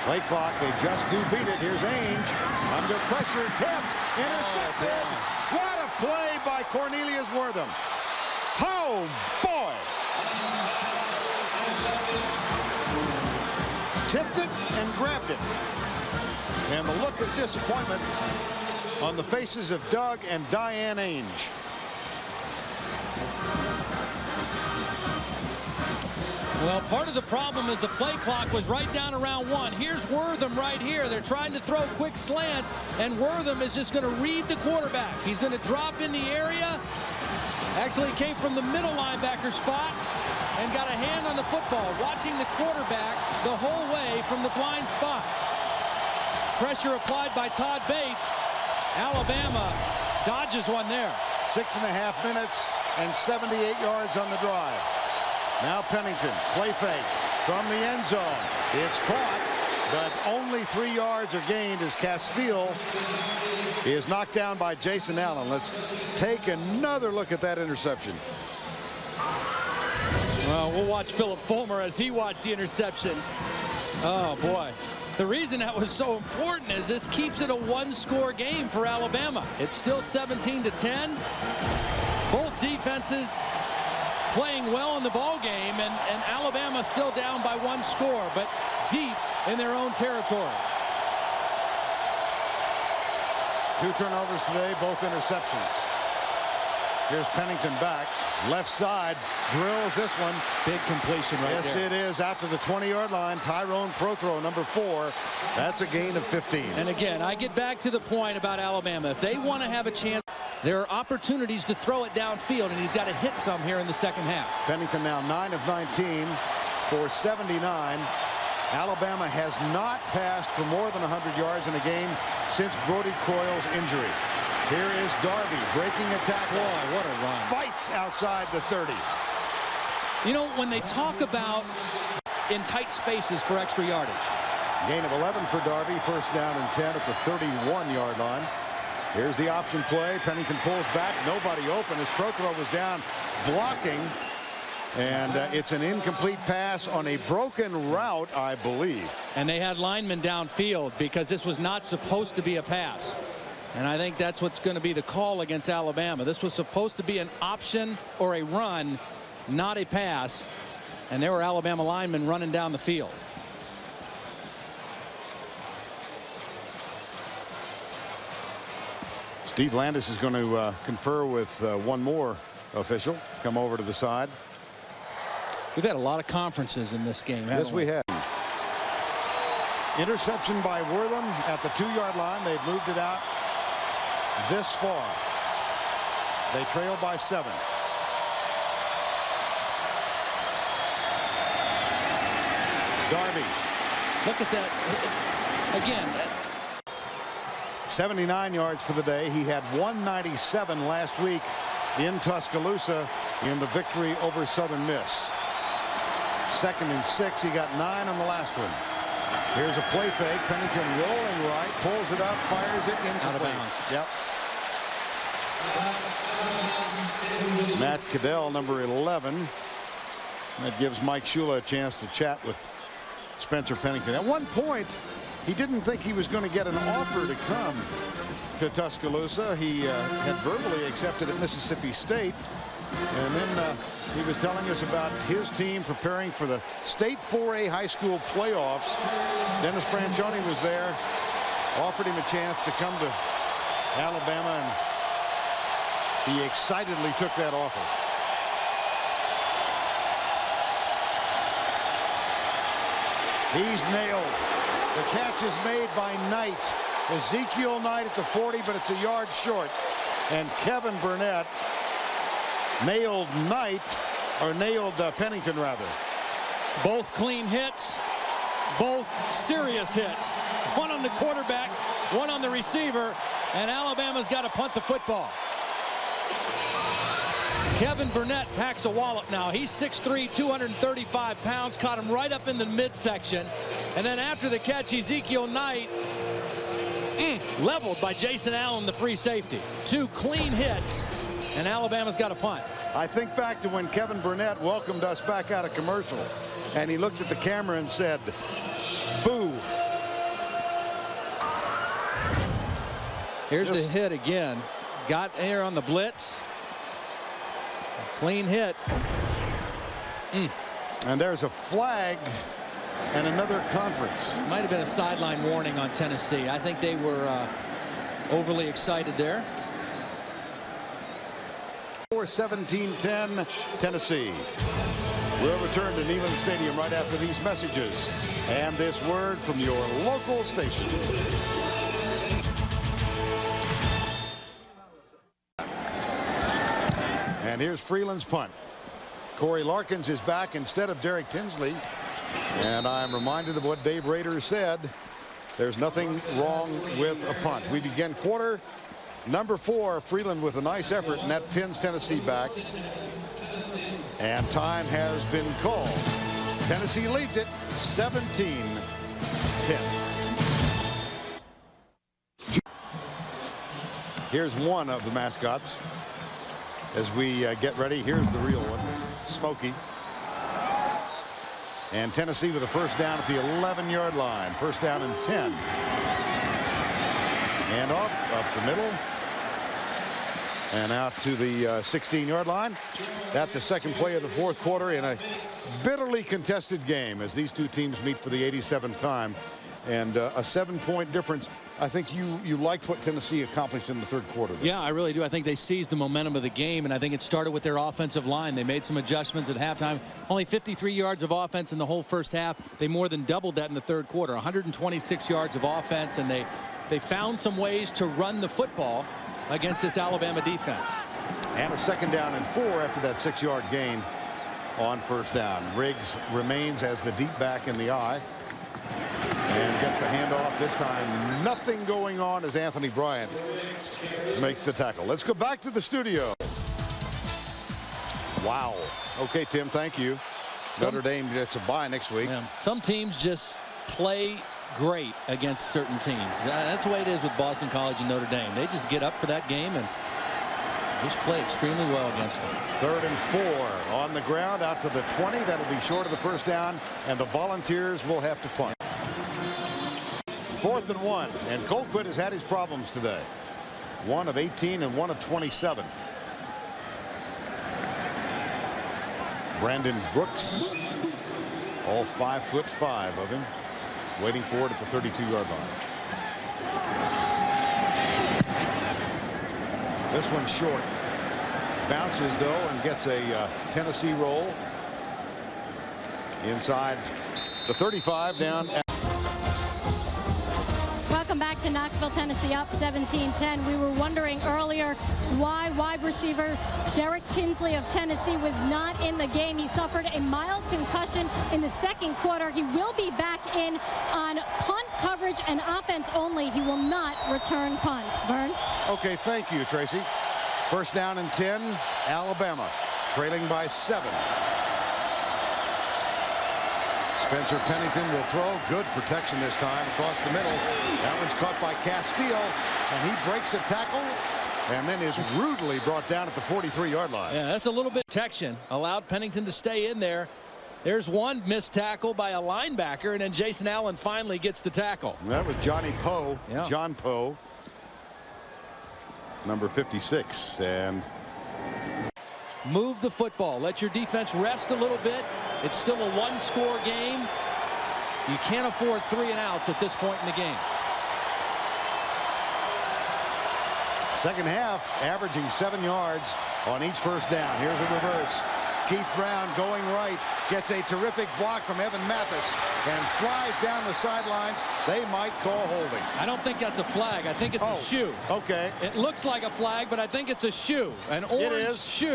Play clock, they just do beat it. Here's Ainge under pressure, tipped, intercepted. What a play by Cornelius Wortham. Oh boy. Tipped it and grabbed it. And the look of disappointment on the faces of Doug and Diane Ainge. Well, part of the problem is the play clock was right down around 1. Here's Wortham right here. They're trying to throw quick slants, and Wortham is just going to read the quarterback. He's going to drop in the area. Actually came from the middle linebacker spot and got a hand on the football, watching the quarterback the whole way from the blind spot. Pressure applied by Todd Bates. Alabama dodges one there. 6.5 minutes and 78 yards on the drive. Now Pennington, play fake from the end zone. It's caught, but only 3 yards are gained as Castile is knocked down by Jason Allen. Let's take another look at that interception. Well, we'll watch Philip Fulmer as he watched the interception. Oh, boy. The reason that was so important is this keeps it a 1-score game for Alabama. It's still 17-10. Both defenses playing well in the ball game, and Alabama still down by 1 score, but deep in their own territory. 2 turnovers today, both interceptions. Here's Pennington back. Left side, drills this one. Big completion right there. Yes, it is. After the 20-yard line, Tyrone Prothro, number 4. That's a gain of 15. And again, I get back to the point about Alabama. If they want to have a chance, there are opportunities to throw it downfield, and he's got to hit some here in the 2nd half. Pennington now 9 of 19 for 79. Alabama has not passed for more than 100 yards in a game since Brody Croyle's injury. Here is Darby breaking a tackle. Boy, what a run. Fights outside the 30. You know, when they talk about in tight spaces for extra yardage, Gain of 11 for Darby. First down and 10 at the 31-yard line. Here's the option play. Pennington pulls back. Nobody open as Prothro was down blocking. And it's an incomplete pass on a broken route, I believe. And they had linemen downfield because this was not supposed to be a pass. And I think that's what's going to be the call against Alabama. This was supposed to be an option or a run, not a pass. And there were Alabama linemen running down the field. Steve Landis is going to confer with one more official. Come over to the side. We've had a lot of conferences in this game. Yes, we have. Interception by Wortham at the 2-yard line. They've moved it out this far. They trail by 7. Darby. Look at that. Again. 79 yards for the day. He had 197 last week in Tuscaloosa in the victory over Southern Miss. 2nd and 6. He got 9 on the last one. Here's a play fake. Pennington rolling right, pulls it up, fires it incomplete. Out of bounds. Yep. Matt Caddell, number 11. That gives Mike Shula a chance to chat with Spencer Pennington. At one point, he didn't think he was going to get an offer to come to Tuscaloosa. He had verbally accepted at Mississippi State. And then he was telling us about his team preparing for the state 4A high school playoffs. Dennis Franchione was there, offered him a chance to come to Alabama, and he excitedly took that offer. He's nailed. The catch is made by Knight. Ezekiel Knight at the 40, but it's a yard short. And Kevin Burnett nailed Knight, or nailed Pennington rather. Both clean hits, both serious hits. One on the quarterback, one on the receiver, and Alabama's got to punt the football. Kevin Burnett packs a wallop now. He's 6'3", 235 pounds, caught him right up in the midsection. And then after the catch, Ezekiel Knight leveled by Jason Allen, the free safety. 2 clean hits. And Alabama's got a punt. I think back to when Kevin Burnett welcomed us back out of commercial, and he looked at the camera and said, "Boo." Here's the hit again. Got air on the blitz. A clean hit. And there's a flag and another conference. Might have been a sideline warning on Tennessee. I think they were overly excited there. 17-10 Tennessee. We'll return to Neyland Stadium right after these messages and this word from your local station. And here's Freeland's punt. Corey Larkins is back instead of Derek Tinsley. And I'm reminded of what Dave Rader said. There's nothing wrong with a punt. We begin quarter number 4. Freeland with a nice effort, and that pins Tennessee back. And time has been called. Tennessee leads it 17-10. Here's one of the mascots. As we get ready, here's the real one, Smokey. And Tennessee with a first down at the 11-yard line. First down and 10. And off up the middle. And out to the 16-yard line. At the second play of the fourth quarter in a bitterly contested game as these two teams meet for the 87th time. And a 7-point difference. I think you like what Tennessee accomplished in the third quarter. Yeah, I really do. I think they seized the momentum of the game, and I think it started with their offensive line. They made some adjustments at halftime. Only 53 yards of offense in the whole first half. They more than doubled that in the third quarter. 126 yards of offense, and they found some ways to run the football against this Alabama defense. And a second down and 4 after that 6-yard gain on first down. Riggs remains as the deep back in the eye. And gets the handoff this time. Nothing going on as Anthony Bryant makes the tackle. Let's go back to the studio. Wow. Okay, Tim, thank you. Notre Dame gets a bye next week. Yeah, some teams just play great against certain teams. That's the way it is with Boston College and Notre Dame. They just get up for that game and just play extremely well against them. 3rd and 4 on the ground out to the 20. That'll be short of the first down, and the Volunteers will have to punt. 4th and 1, and Colquitt has had his problems today. 1 of 18 and 1 of 27. Brandon Brooks, all 5'5" of him, waiting for it at the 32-yard line. This one's short. Bounces though and gets a Tennessee roll inside the 35 down. Welcome back to Knoxville, Tennessee, up 17-10. We were wondering earlier why wide receiver Derek Tinsley of Tennessee was not in the game. He suffered a mild concussion in the second quarter. He will be back in on punt coverage and offense only. He will not return punts. Vern? Okay, thank you, Tracy. First down and 10, Alabama, trailing by 7. Spencer Pennington will throw. Good protection this time across the middle. That one's caught by Castile, and he breaks a tackle and then is rudely brought down at the 43-yard line. Yeah, that's a little bit of protection. Allowed Pennington to stay in there. There's one missed tackle by a linebacker, and then Jason Allen finally gets the tackle. That was Johnny Poe, yeah. John Poe, number 56, and move the football. Let your defense rest a little bit. It's still a one-score game. You can't afford 3 and outs at this point in the game. Second half, averaging 7 yards on each first down. Here's a reverse. Keith Brown going right, gets a terrific block from Evan Mathis and flies down the sidelines. They might call holding. I don't think that's a flag. I think it's a shoe. Okay. It looks like a flag, but I think it's a shoe. An orange shoe.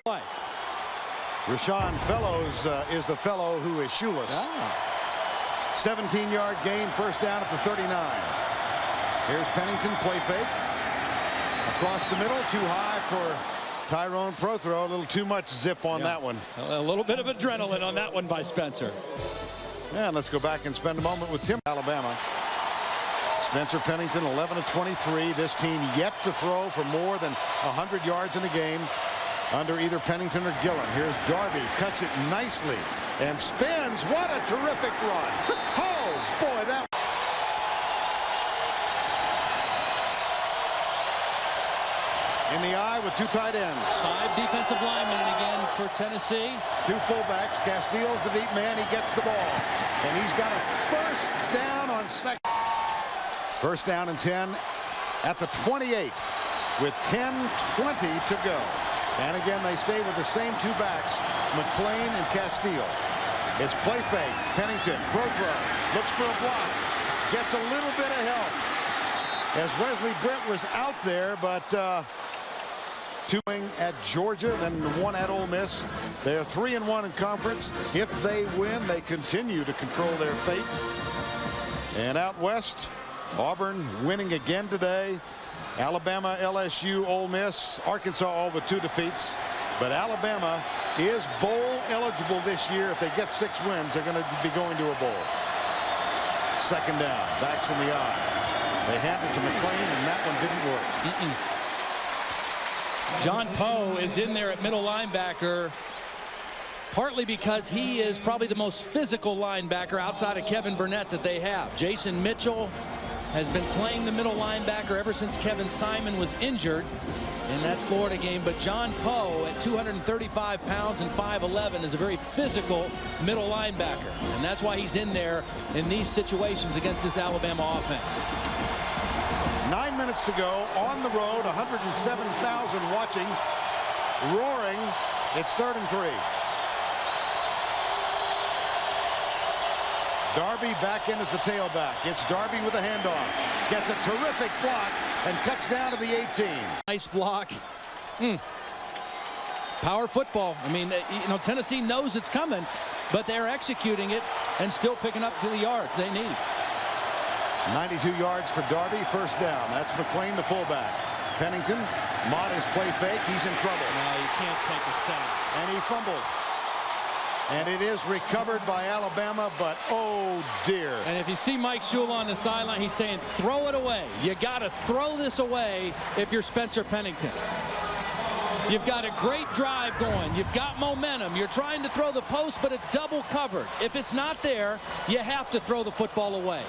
Rashawn Fellows is the fellow who is shoeless. 17-yard gain, first down at the 39. Here's Pennington, play fake. Across the middle, too high for Tyrone Prothro. A little too much zip on that one. A little bit of adrenaline on that one by Spencer. And let's go back and spend a moment with Tim. Alabama. Spencer Pennington, 11 of 23. This team yet to throw for more than 100 yards in the game under either Pennington or Gillen. Here's Darby, cuts it nicely and spins. What a terrific run. Oh, boy, that. In the eye with 2 tight ends. 5 defensive linemen again for Tennessee. 2 fullbacks. Castillo's the deep man. He gets the ball. And he's got a first down on second. First down and 10 at the 28 with 10:20 to go. And again, they stay with the same 2 backs, McClain and Castile. It's play fake. Pennington, Prothro, looks for a block. Gets a little bit of help. As Wesley Brent was out there, but 2 at Georgia, then 1 at Ole Miss. They're 3-1 in conference. If they win, they continue to control their fate. And out west, Auburn winning again today. Alabama, LSU, Ole Miss, Arkansas all but 2 defeats. But Alabama is bowl eligible this year. If they get 6 wins, they're going to be going to a bowl. Second down, backs in the eye. They hand it to McClain, and that one didn't work. John Poe is in there at middle linebacker, partly because he is probably the most physical linebacker outside of Kevin Burnett that they have. Jason Mitchell has been playing the middle linebacker ever since Kevin Simon was injured in that Florida game. But John Poe at 235 pounds and 5'11" is a very physical middle linebacker. And that's why he's in there in these situations against this Alabama offense. 9 minutes to go on the road, 107,000 watching, roaring. It's 3rd and 3. Darby back in as the tailback. It's Darby with a handoff. Gets a terrific block and cuts down to the 18. Nice block. Power football. I mean, you know, Tennessee knows it's coming, but they're executing it and still picking up to the yards they need. 92 yards for Darby, first down. That's McClain, the fullback. Pennington, modest play fake. He's in trouble. No, you can't take a sack. And he fumbled. And it is recovered by Alabama, but oh dear. And if you see Mike Shula on the sideline, he's saying, throw it away. You got to throw this away if you're Spencer Pennington. You've got a great drive going. You've got momentum. You're trying to throw the post, but it's double covered. If it's not there, you have to throw the football away.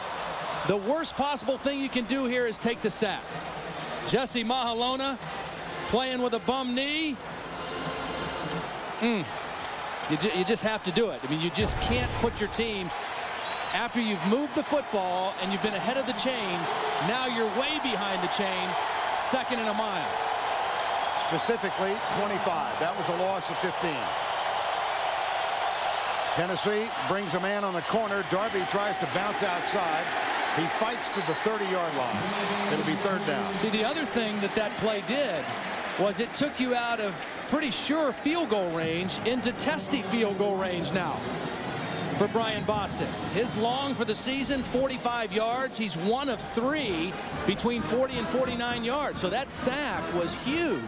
The worst possible thing you can do here is take the sack. Jesse Mahalona playing with a bum knee. You just have to do it. I mean, you just can't put your team, after you've moved the football and you've been ahead of the chains, now you're way behind the chains, second and a mile. Specifically 25. That was a loss of 15. Tennessee brings a man on the corner. Darby tries to bounce outside. He fights to the 30-yard line. It'll be third down. See, the other thing that play did was it took you out of pretty sure field goal range into testy field goal range now for Brian Bostic. His long for the season, 45 yards. He's one of 3 between 40 and 49 yards. So that sack was huge.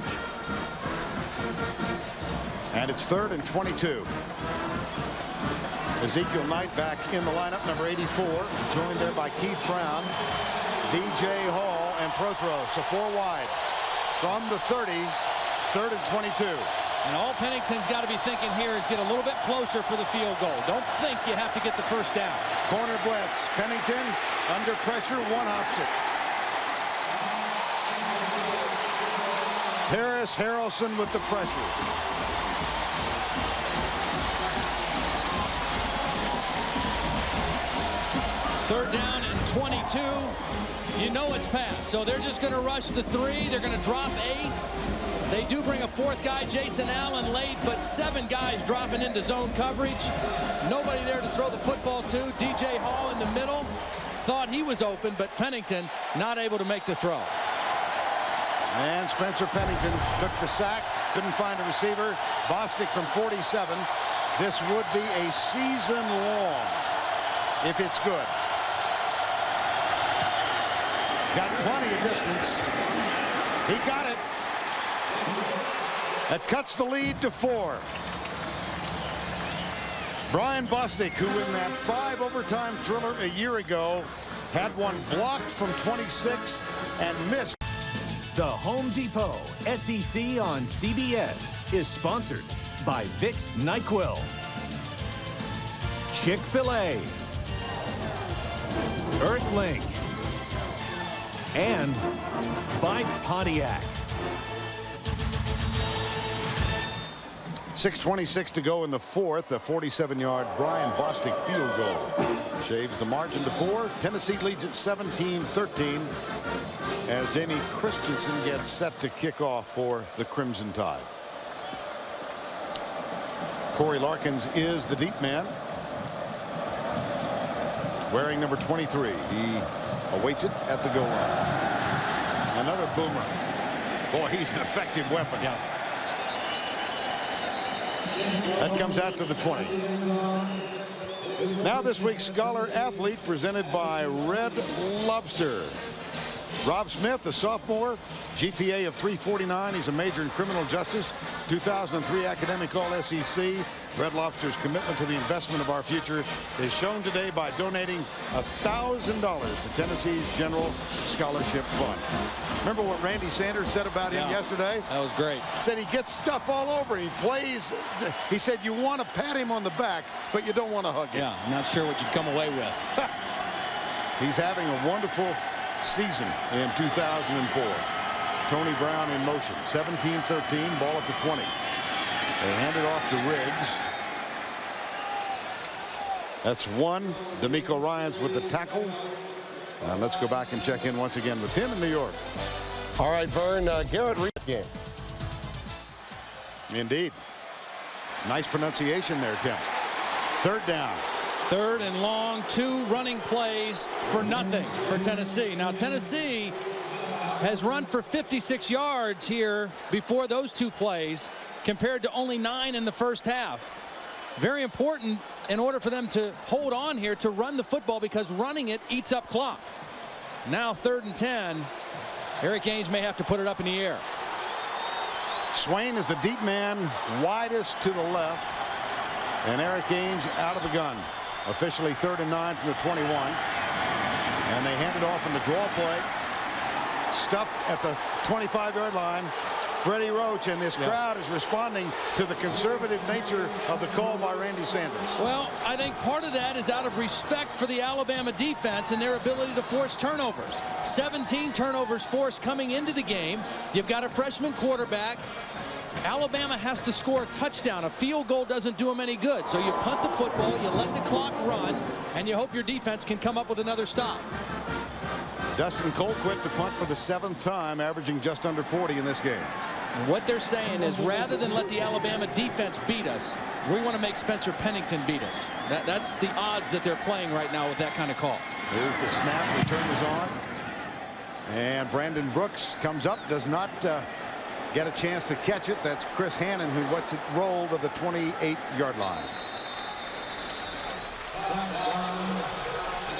And it's 3rd and 22. Ezekiel Knight back in the lineup, number 84, joined there by Keith Brown, DJ Hall, and Prothro. So 4 wide from the 30, 3rd and 22. And all Pennington's got to be thinking here is get a little bit closer for the field goal. Don't think you have to get the first down. Corner blitz. Pennington under pressure, one-hops it. Harris Harrelson with the pressure. Third down and 22. You know it's passed. So they're just going to rush the 3. They're going to drop 8. They do bring a 4th guy, Jason Allen, late, but 7 guys dropping into zone coverage. Nobody there to throw the football to. DJ Hall in the middle. Thought he was open, but Pennington not able to make the throw. And Spencer Pennington took the sack. Couldn't find a receiver. Bostic from 47. This would be a season long if it's good. Got plenty of distance. He got it. That cuts the lead to 4. Brian Bostic, who in that 5 overtime thriller a year ago had one blocked from 26 and missed. The Home Depot SEC on CBS is sponsored by Vicks NyQuil, Chick-fil-A, Earthlink, and by Pontiac. 6:26 to go in the 4th. A 47-yard Brian Bostic field goal shaves the margin to 4. Tennessee leads at 17-13 as Jamie Christensen gets set to kick off for the Crimson Tide. Corey Larkins is the deep man, wearing number 23. He awaits it at the goal line. Another boomer. Boy, he's an effective weapon. Yeah. That comes out to the 20. Now this week's Scholar Athlete presented by Red Lobster. Rob Smith, a sophomore, GPA of 349. He's a major in criminal justice. 2003 academic All-SEC. Red Lobster's commitment to the investment of our future is shown today by donating $1,000 to Tennessee's General Scholarship Fund. Remember what Randy Sanders said about him yesterday? That was great. Said he gets stuff all over. He plays. He said you want to pat him on the back, but you don't want to hug him. Yeah, I'm not sure what you'd come away with. He's having a wonderful season in 2004. Tony Brown in motion. 17-13, ball at the 20. They hand it off to Riggs. That's 1. D'Amico Ryans with the tackle. Let's go back and check in once again with him in New York. All right, Vern, Garrett Reed game. Indeed. Nice pronunciation there, Tim. Third down. 3rd and long, 2 running plays for nothing for Tennessee. Now Tennessee has run for 56 yards here before those 2 plays, compared to only 9 in the first half. Very important in order for them to hold on here to run the football, because running it eats up clock. Now 3rd and 10. Eric Ainge may have to put it up in the air. Swain is the deep man, widest to the left. And Eric Ainge out of the gun. Officially 3rd and 9 from the 21. And they hand it off in the draw play. Stuffed at the 25-yard line. Freddie Roach, and this crowd is responding to the conservative nature of the call by Randy Sanders. Well, I think part of that is out of respect for the Alabama defense and their ability to force turnovers. 17 turnovers forced coming into the game. You've got a freshman quarterback. Alabama has to score a touchdown. A field goal doesn't do them any good. So you punt the football, you let the clock run, and you hope your defense can come up with another stop. Dustin Colquitt to punt for the 7th time, averaging just under 40 in this game. And what they're saying is, rather than let the Alabama defense beat us, we want to make Spencer Pennington beat us. That's the odds that they're playing right now with that kind of call. Here's the snap. Return is on. And Brandon Brooks comes up, does not get a chance to catch it. That's Chris Hannon who lets it roll to the 28-yard line.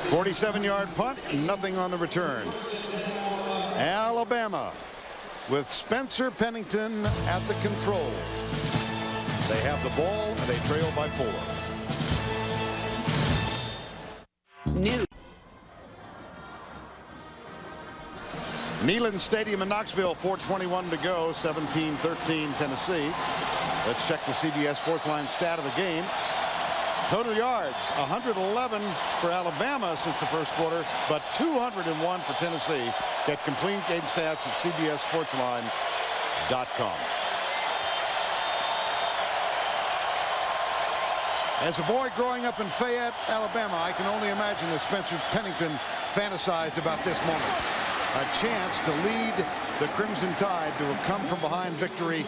47-yard punt, nothing on the return. Alabama with Spencer Pennington at the controls. They have the ball and they trail by 4. New. Neyland Stadium in Knoxville, 4:21 to go, 17-13 Tennessee. Let's check the CBS Sportsline stat of the game. Total yards, 111 for Alabama since the first quarter, but 201 for Tennessee. Get complete game stats at CBSSportsline.com. As a boy growing up in Fayette, Alabama, I can only imagine that Spencer Pennington fantasized about this moment. A chance to lead the Crimson Tide to a come-from-behind victory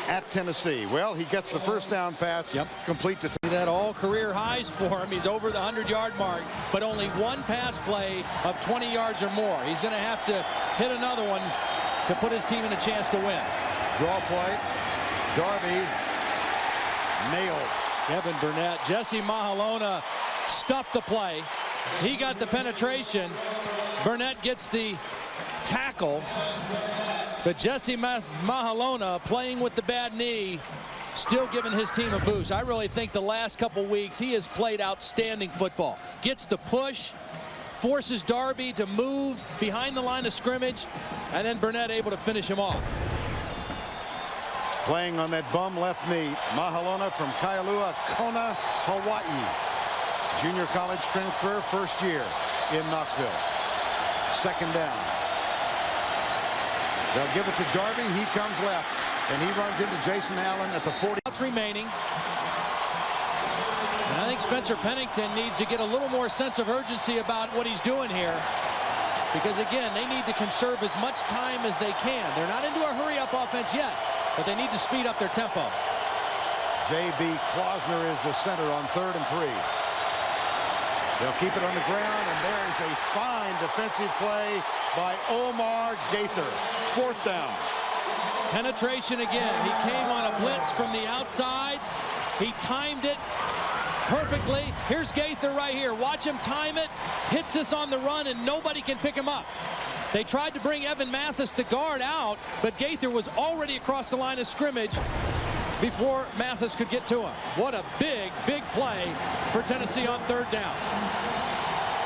at Tennessee. Well, he gets the first down pass complete to that all career highs for him. He's over the 100-yard mark, but only one pass play of 20 yards or more. He's going to have to hit another one to put his team in a chance to win. Draw play. Darby nailed. Kevin Burnett. Jesse Mahalona stuffed the play. He got the penetration. Burnett gets the tackle. But Jesse Mahalona, playing with the bad knee, still giving his team a boost. I really think the last couple weeks he has played outstanding football. Gets the push, forces Darby to move behind the line of scrimmage, and then Burnett able to finish him off. Playing on that bum left knee, Mahalona from Kailua Kona, Hawaii. Junior college transfer, first year in Knoxville. Second down. They'll give it to Darby. He comes left, and he runs into Jason Allen at the 40. Remaining. And I think Spencer Pennington needs to get a little more sense of urgency about what he's doing here, because again, they need to conserve as much time as they can. They're not into a hurry-up offense yet, but they need to speed up their tempo. J.B. Klausner is the center on 3rd and 3. They'll keep it on the ground, and there is a fine defensive play by Omar Gaither. 4th down. Penetration again. He came on a blitz from the outside. He timed it perfectly. Here's Gaither right here. Watch him time it. Hits us on the run, and nobody can pick him up. They tried to bring Evan Mathis, the guard, out, but Gaither was already across the line of scrimmage before Mathis could get to him. What a big, big play for Tennessee on 3rd down.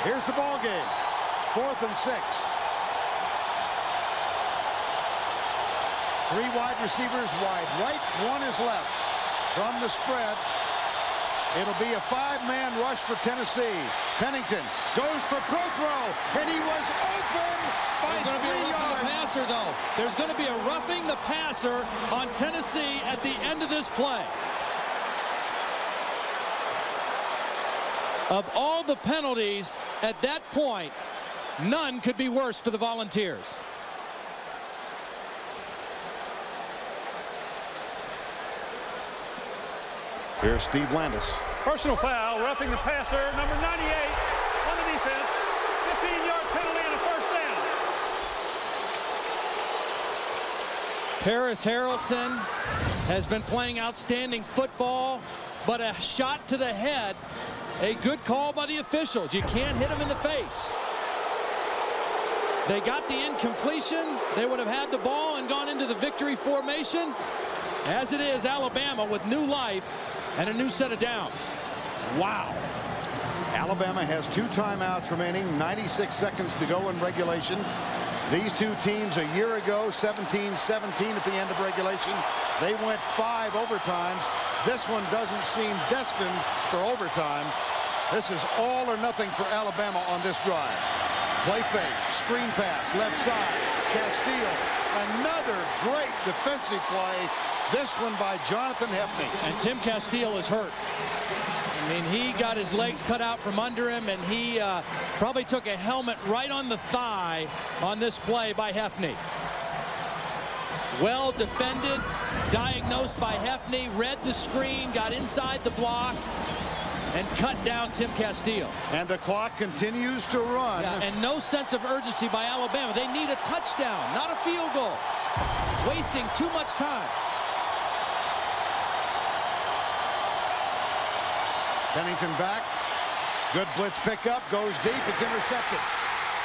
Here's the ball game. 4th and 6. 3 wide receivers wide right, 1 is left. From the spread, it'll be a 5-man rush for Tennessee. Pennington goes for Prothrow, and he was open by 3 yards. The passer, though. There's going to be a roughing the passer on Tennessee at the end of this play. Of all the penalties at that point, none could be worse for the Volunteers. Here's Steve Landis. Personal foul, roughing the passer, number 98 on the defense. 15-yard penalty and a first down. Paris Harrelson has been playing outstanding football, but a shot to the head, a good call by the officials. You can't hit him in the face. They got the incompletion. They would have had the ball and gone into the victory formation. As it is, Alabama with new life and a new set of downs. Wow. Alabama has 2 timeouts remaining, 96 seconds to go in regulation. These two teams a year ago, 17-17 at the end of regulation. They went 5 overtimes. This one doesn't seem destined for overtime. This is all or nothing for Alabama on this drive. Play fake, screen pass, left side, Castile. Another great defensive play. This one by Jonathan Hepney. And Tim Castile is hurt. I mean, he got his legs cut out from under him, and he probably took a helmet right on the thigh on this play by Hepney. Well defended, diagnosed by Hepney, read the screen, got inside the block, and cut down Tim Castile. And the clock continues to run. Yeah, and no sense of urgency by Alabama. They need a touchdown, not a field goal. Wasting too much time. Pennington back. Good blitz pickup. Goes deep. It's intercepted.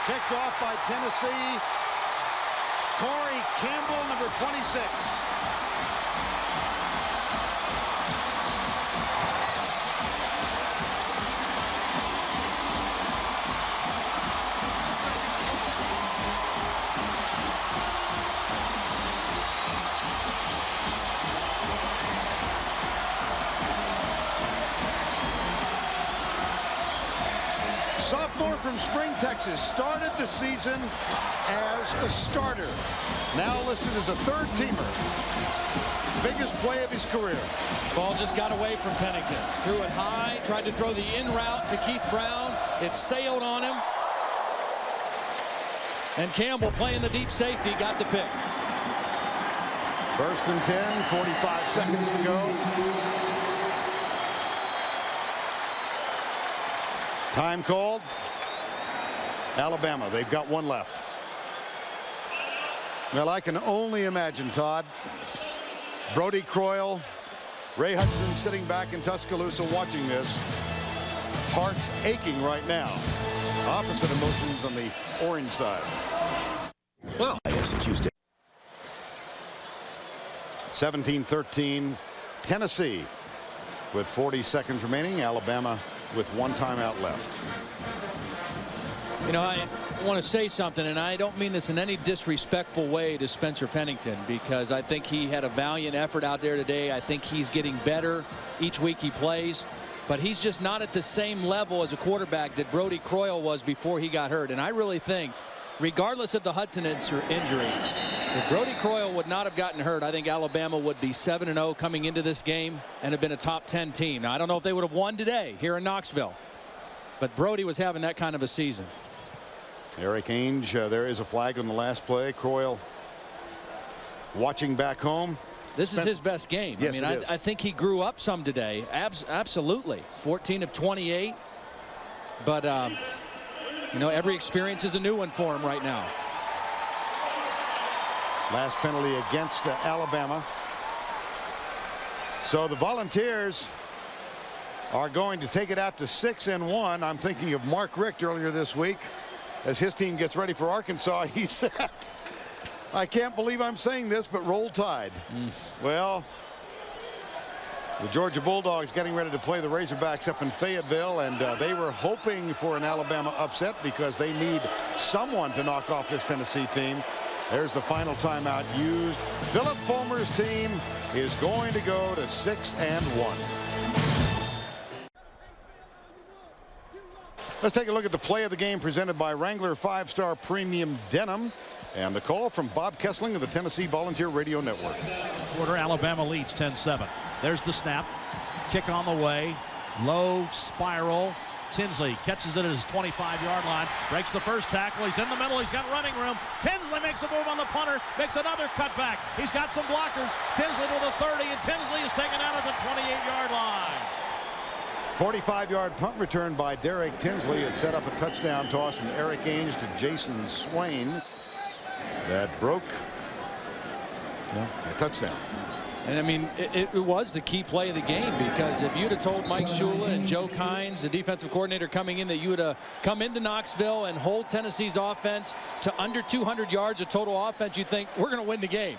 Picked off by Tennessee. Corey Campbell, number 26. Sophomore from Spring, Texas, started the season as a starter. Now listed as a third-teamer. Biggest play of his career. Ball just got away from Pennington. Threw it high, tried to throw the in route to Keith Brown. It sailed on him. And Campbell, playing the deep safety, got the pick. 1st and 10, 45 seconds to go. Time called. Alabama, they've got 1 left. Well, I can only imagine, Todd, Brody Croyle, Ray Hudson sitting back in Tuscaloosa watching this. Hearts aching right now. Opposite emotions on the orange side. Well, it's Tuesday. 17-13, Tennessee with 40 seconds remaining. Alabama with 1 timeout left. You know, I want to say something, and I don't mean this in any disrespectful way to Spencer Pennington, because I think he had a valiant effort out there today. I think he's getting better each week he plays, but he's just not at the same level as a quarterback that Brody Croyle was before he got hurt. And I really think, regardless of the Hudson injury, if Brody Croyle would not have gotten hurt, I think Alabama would be 7-0 coming into this game and have been a top 10 team. Now, I don't know if they would have won today here in Knoxville, but Brody was having that kind of a season. Eric Ainge, there is a flag on the last play. Croyle watching back home. This is his best game. Yes, I mean, I think he grew up some today. Absolutely. 14 of 28. But, you know, every experience is a new one for him right now. Last penalty against Alabama. So the Volunteers are going to take it out to 6-1. I'm thinking of Mark Richt earlier this week as his team gets ready for Arkansas. He said, I can't believe I'm saying this, but roll tide. Well, the Georgia Bulldogs getting ready to play the Razorbacks up in Fayetteville, and they were hoping for an Alabama upset because they need someone to knock off this Tennessee team. There's the final timeout used. Philip Fulmer's team is going to go to 6-1. Let's take a look at the play of the game presented by Wrangler 5-Star Premium Denim. And the call from Bob Kessling of the Tennessee Volunteer Radio Network. Quarter, Alabama leads 10-7. There's the snap. Kick on the way. Low spiral. Tinsley catches it at his 25-yard line. Breaks the first tackle. He's in the middle. He's got running room. Tinsley makes a move on the punter. Makes another cutback. He's got some blockers. Tinsley to the 30, and Tinsley is taken out at the 28-yard line. 45-yard punt return by Derek Tinsley. It set up a touchdown toss from Eric Ainge to Jason Swain. That broke a touchdown. And I mean, it was the key play of the game, because if you'd have told Mike Shula and Joe Kynes, the defensive coordinator coming in, that you would have come into Knoxville and hold Tennessee's offense to under 200 yards of total offense, you'd think we're going to win the game.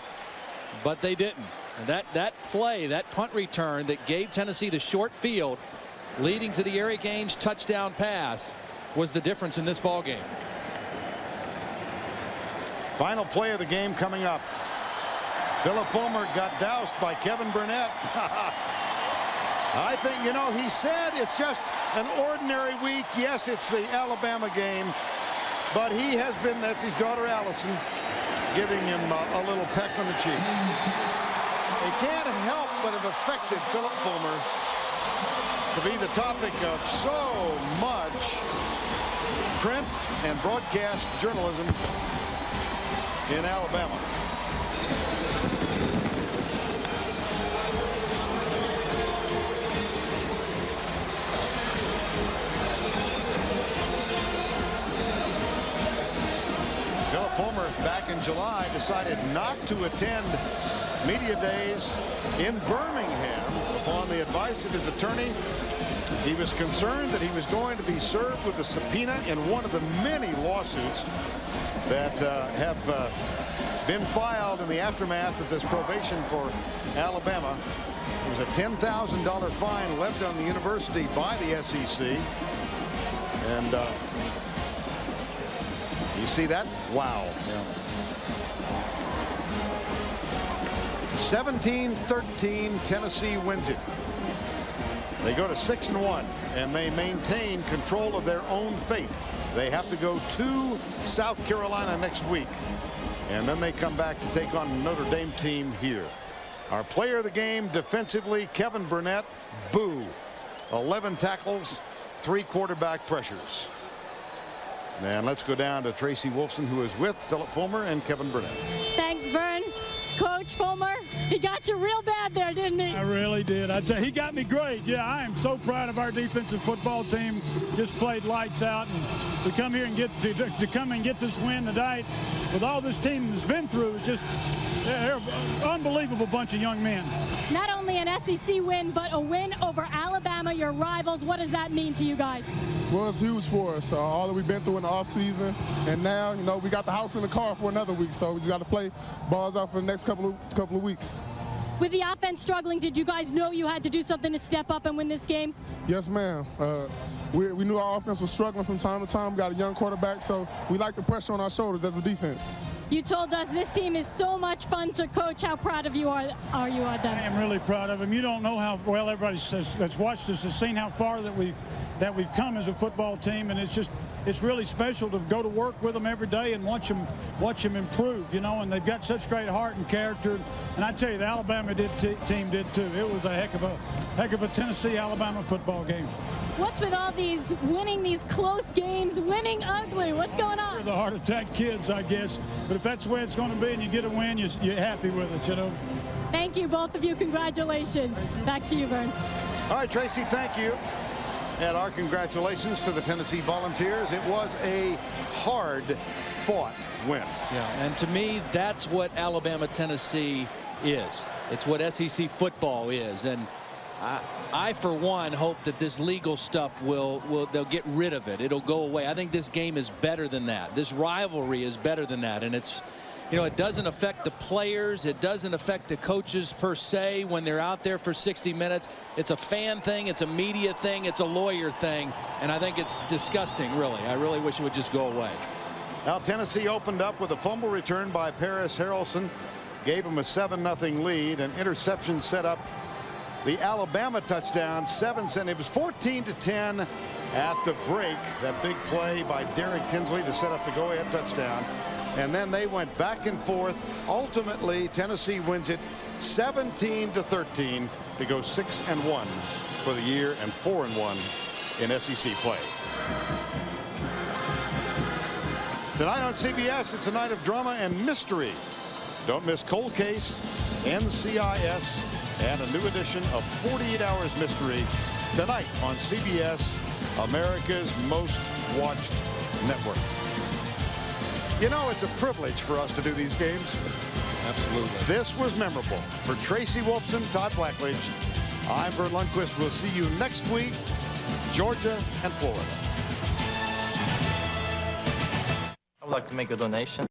But they didn't. That play, that punt return that gave Tennessee the short field leading to the Eric Ames touchdown pass was the difference in this ball game. Final play of the game coming up. Philip Fulmer got doused by Kevin Burnett. I think, you know, he said it's just an ordinary week. Yes, it's the Alabama game, but he has been, that's his daughter Allison, giving him a little peck on the cheek. It can't help but have affected Philip Fulmer to be the topic of so much print and broadcast journalism in Alabama. Philip Fulmer back in July decided not to attend media days in Birmingham upon the advice of his attorney. He was concerned that he was going to be served with a subpoena in one of the many lawsuits that have been filed in the aftermath of this probation for Alabama. There was a $10,000 fine levied on the university by the SEC. And you see that? Wow. Yeah. 17-13, Tennessee wins it. They go to 6-1, and they maintain control of their own fate. They have to go to South Carolina next week, and then they come back to take on the Notre Dame team here. Our player of the game defensively, Kevin Burnett. Boo. 11 tackles, 3 quarterback pressures. And let's go down to Tracy Wolfson, who is with Philip Fulmer and Kevin Burnett. Thanks, Vern. Coach Fulmer, he got you real bad there, didn't he? I really did. I tell you, he got me great. Yeah, I am so proud of our defensive football team. Just played lights out, and to come here and get this win tonight with all this team has been through is just they're an unbelievable bunch of young men. Not only an SEC win, but a win over Alabama, your rivals. What does that mean to you guys? Well, it's huge for us. All that we've been through in the offseason, and now, you know, we got the house in the car for another week, so we just got to play balls out for the next couple of weeks. With the offense struggling, did you guys know you had to do something to step up and win this game? Yes, ma'am. We knew our offense was struggling from time to time. We got a young quarterback, so we like the pressure on our shoulders as a defense. You told us this team is so much fun to coach. How proud of you are you of them? I am really proud of them. You don't know how well everybody that's watched us has seen how far that we've come as a football team, and it's really special to go to work with them every day and watch them improve, you know, and they've got such great heart and character. And I tell you, the Alabama team did too. It was a heck of a Tennessee-Alabama football game. What's with all these winning these close games, winning ugly? What's going on? They're the heart attack kids, I guess. But if that's the way it's going to be and you get a win, you're happy with it, you know. Thank you, both of you. Congratulations. Back to you, Vern. All right, Tracy, thank you. And our congratulations to the Tennessee Volunteers. It was a hard-fought win. Yeah, and to me, that's what Alabama-Tennessee is. It's what SEC football is. And I, for one, hope that this legal stuff they'll get rid of it. It'll go away. I think this game is better than that. This rivalry is better than that. And it's, you know, it doesn't affect the players. It doesn't affect the coaches per se when they're out there for 60 minutes. It's a fan thing. It's a media thing. It's a lawyer thing. And I think it's disgusting, really. I really wish it would just go away. Now, Tennessee opened up with a fumble return by Paris Harrelson. Gave him a 7-0 lead. An interception set up the Alabama touchdown. It was 14-10 at the break. That big play by Derek Tinsley to set up the go-ahead touchdown. And then they went back and forth. Ultimately, Tennessee wins it 17-13 to go 6-1 for the year and 4-1 in SEC play. Tonight on CBS, it's a night of drama and mystery. Don't miss Cold Case, NCIS, and a new edition of 48 Hours Mystery tonight on CBS, America's most watched network. You know, it's a privilege for us to do these games. Absolutely. This was memorable. For Tracy Wolfson, Todd Blackledge, I'm Vern Lundquist. We'll see you next week, Georgia and Florida. I would like to make a donation.